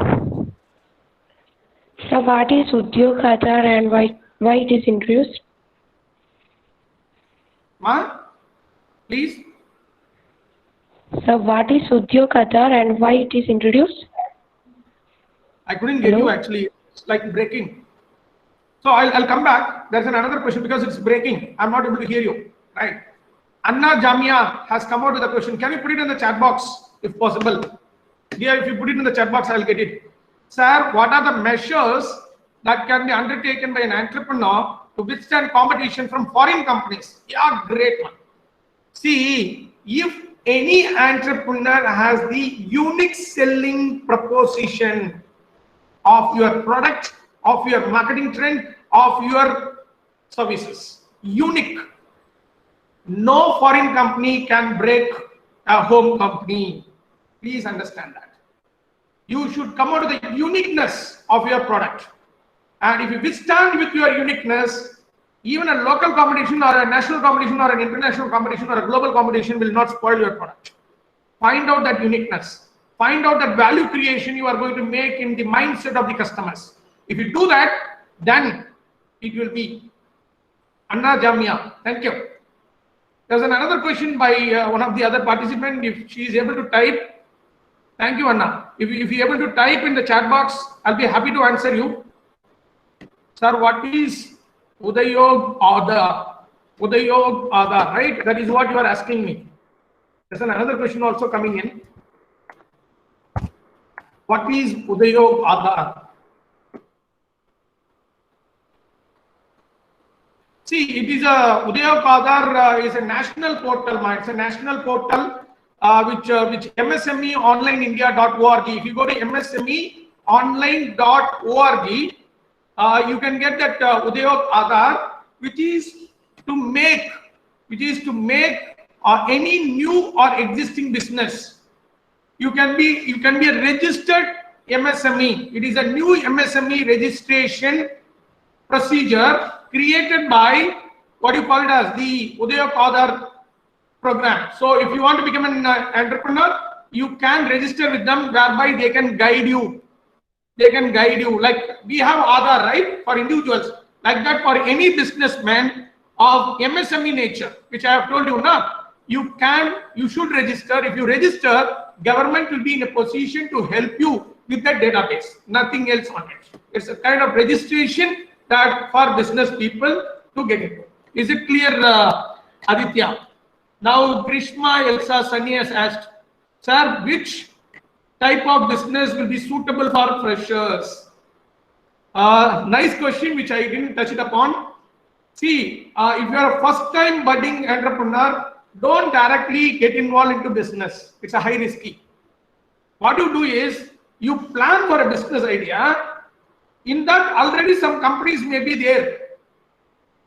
So what is Udyog Khata and why it is introduced? Ma, please. So what is Udyog Khata and why it is introduced? I couldn't get you actually. It's like breaking. So I'll come back. There's another question because it's breaking. I'm not able to hear you. Right. Anna Jamia has come out with a question. Can you put it in the chat box if possible? Dear, if you put it in the chat box, I'll get it. Sir, what are the measures that can be undertaken by an entrepreneur to withstand competition from foreign companies? Yeah, great one. See, if any entrepreneur has the unique selling proposition of your product, of your marketing trend, of your services, unique. No foreign company can break a home company. Please understand that. you should come out of the uniqueness of your product. And if you withstand with your uniqueness, even a local competition or a national competition or an international competition or a global competition will not spoil your product. Find out that uniqueness. Find out that value creation you are going to make in the mindset of the customers. If you do that, then it will be Anna Jamia. Thank you. There's another question by one of the other participants. If she is able to type, thank you, Anna. If you're able to type in the chat box, I'll be happy to answer you. Sir, what is Udayog Aadhar? Udayog Aadhar, right? That is what you are asking me. There's another question also coming in. What is Udayog Aadhar? See, it is a Udayog Aadhar is a national portal. It's a national portal which msmeonlineindia.org. If you go to msmeonline.org, you can get that Udayog Aadhar, which is to make any new or existing business. You can be a registered MSME. It is a new MSME registration procedure created by what you call it as the Udayog Aadhar program. So if you want to become an entrepreneur, you can register with them, whereby they can guide you. They can guide you. Like we have Aadhar, right, for individuals. Like that for any businessman of MSME nature, which I have told you now. You should register. If you register, government will be in a position to help you with that database. Nothing else on it. It's a kind of registration that for business people to get it. Is it clear, Aditya? Now, Grishma Elsa Sunny has asked, sir, which type of business will be suitable for freshers? Nice question, which I didn't touch it upon. See, if you are a first-time budding entrepreneur, don't directly get involved into business. It's a high risky. What you do is, you plan for a business idea. In that, already some companies may be there.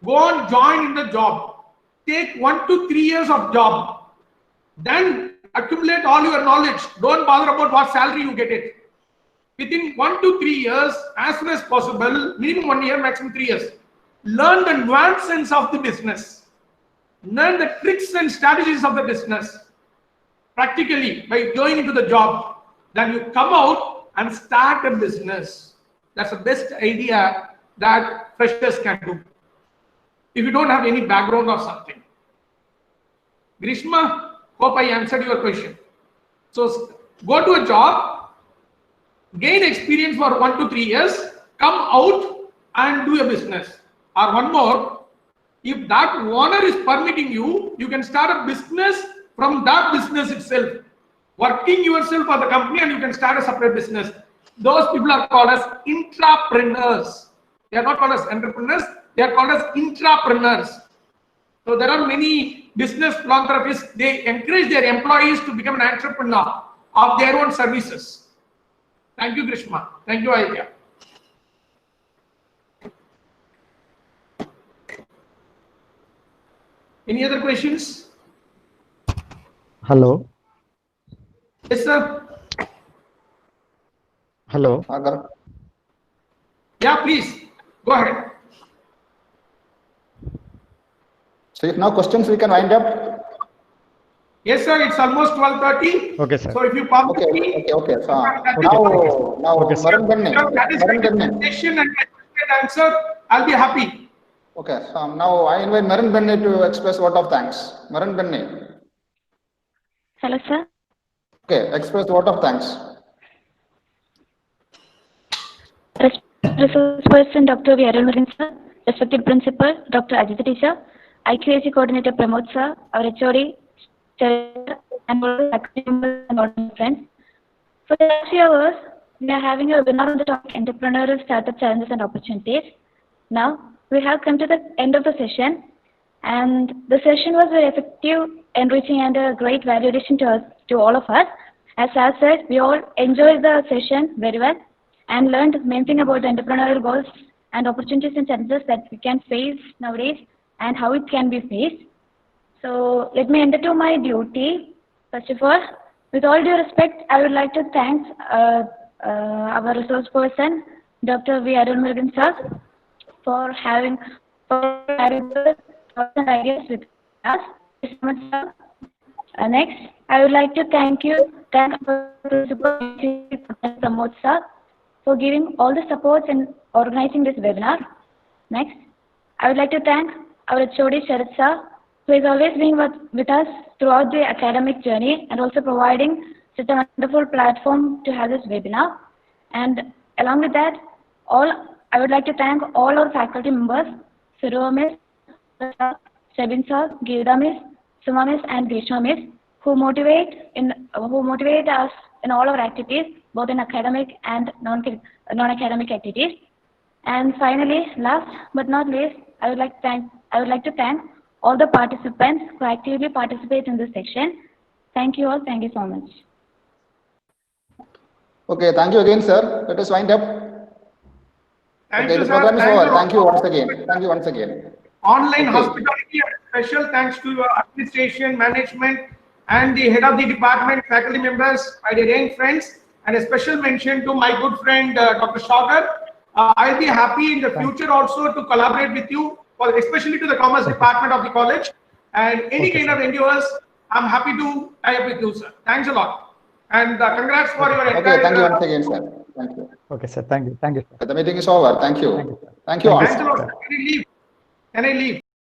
Go and join in the job. Take 1 to 3 years of job. Then accumulate all your knowledge. Don't bother about what salary you get it. Within 1 to 3 years, as soon as possible, minimum 1 year, maximum 3 years, learn the nuances of the business. Learn the tricks and strategies of the business practically by going into the job. Then you come out and start a business. That's the best idea that freshers can do. If you don't have any background or something. Grishma, hope I answered your question. So go to a job, gain experience for 1 to 3 years, come out and do a business. Or one more, if that owner is permitting you, you can start a business from that business itself. Working yourself for the company, and you can start a separate business. Those people are called as intrapreneurs. They are not called as entrepreneurs. They are called as intrapreneurs. So there are many business philanthropists. They encourage their employees to become an entrepreneur of their own services. Thank you, Grishma. Thank you, Aidya. Any other questions? Hello. Yes, sir. Hello. Yeah, please. Go ahead. So if no questions, we can wind up. Yes, sir. It's almost 12:30. Okay, sir. So if you permit me. Okay. So now Okay, sir. Maran Benne. Question and answer, I'll be happy. Okay. So now I invite Maran Benne to express word of thanks. Maran Benne. Hello, sir. Okay, express word of thanks. Resource person Dr. V. Arun sir, respected principal Dr. Ajit teacher, IQAC coordinator Pramod sir, our HOD, and all the friends. For the last few hours, we are having a webinar on the topic entrepreneurial startup challenges and opportunities. Now, we have come to the end of the session, and the session was very effective, enriching, and a great value addition to all of us. As I said, we all enjoyed the session very well and learned many things about the entrepreneurial goals and opportunities and challenges that we can face nowadays and how it can be faced. So let me enter to my duty. First of all, with all due respect, I would like to thank our resource person, Dr. V. Arunmurugan sir, for having the thoughts and ideas with us. Thank you so much, sir. Next, I would like to thank our principal, Pramod sir, for giving all the supports and organizing this webinar. Next, I would like to thank our HOD Sharat sir, who is always being with us throughout the academic journey and also providing such a wonderful platform to have this webinar. And along with that, I would like to thank all our faculty members, Suru Miss, Sebin sir, Geeta Miss, Suma Miss, and Grishma Miss, who motivate us in all our activities, both in academic and non-academic activities. And finally, last but not least, I would like to thank all the participants who actively participate in this section. Thank you all. Thank you so much. Okay, thank you again, sir. Let us wind up. Thank Okay, you, the sir. program is Thank over. you. Thank you once again. Thank you once again. Online Okay. hospitality, and special thanks to your administration, management, and the head of the department, faculty members, my dear friends, and a special mention to my good friend, Dr. Shaukat. I'll be happy in the future also to collaborate with you, especially to the commerce department of the college, and any kind of endeavors, I'm happy to tie up with you, sir. Thanks a lot. And congrats for your Okay, entire... thank you once again, sir. Thank you. Okay, sir. Thank you. Thank you, sir. The meeting is over. Thank you. Thank you, sir. Thank you Thank all. Thanks a lot. Can I leave? Can I leave?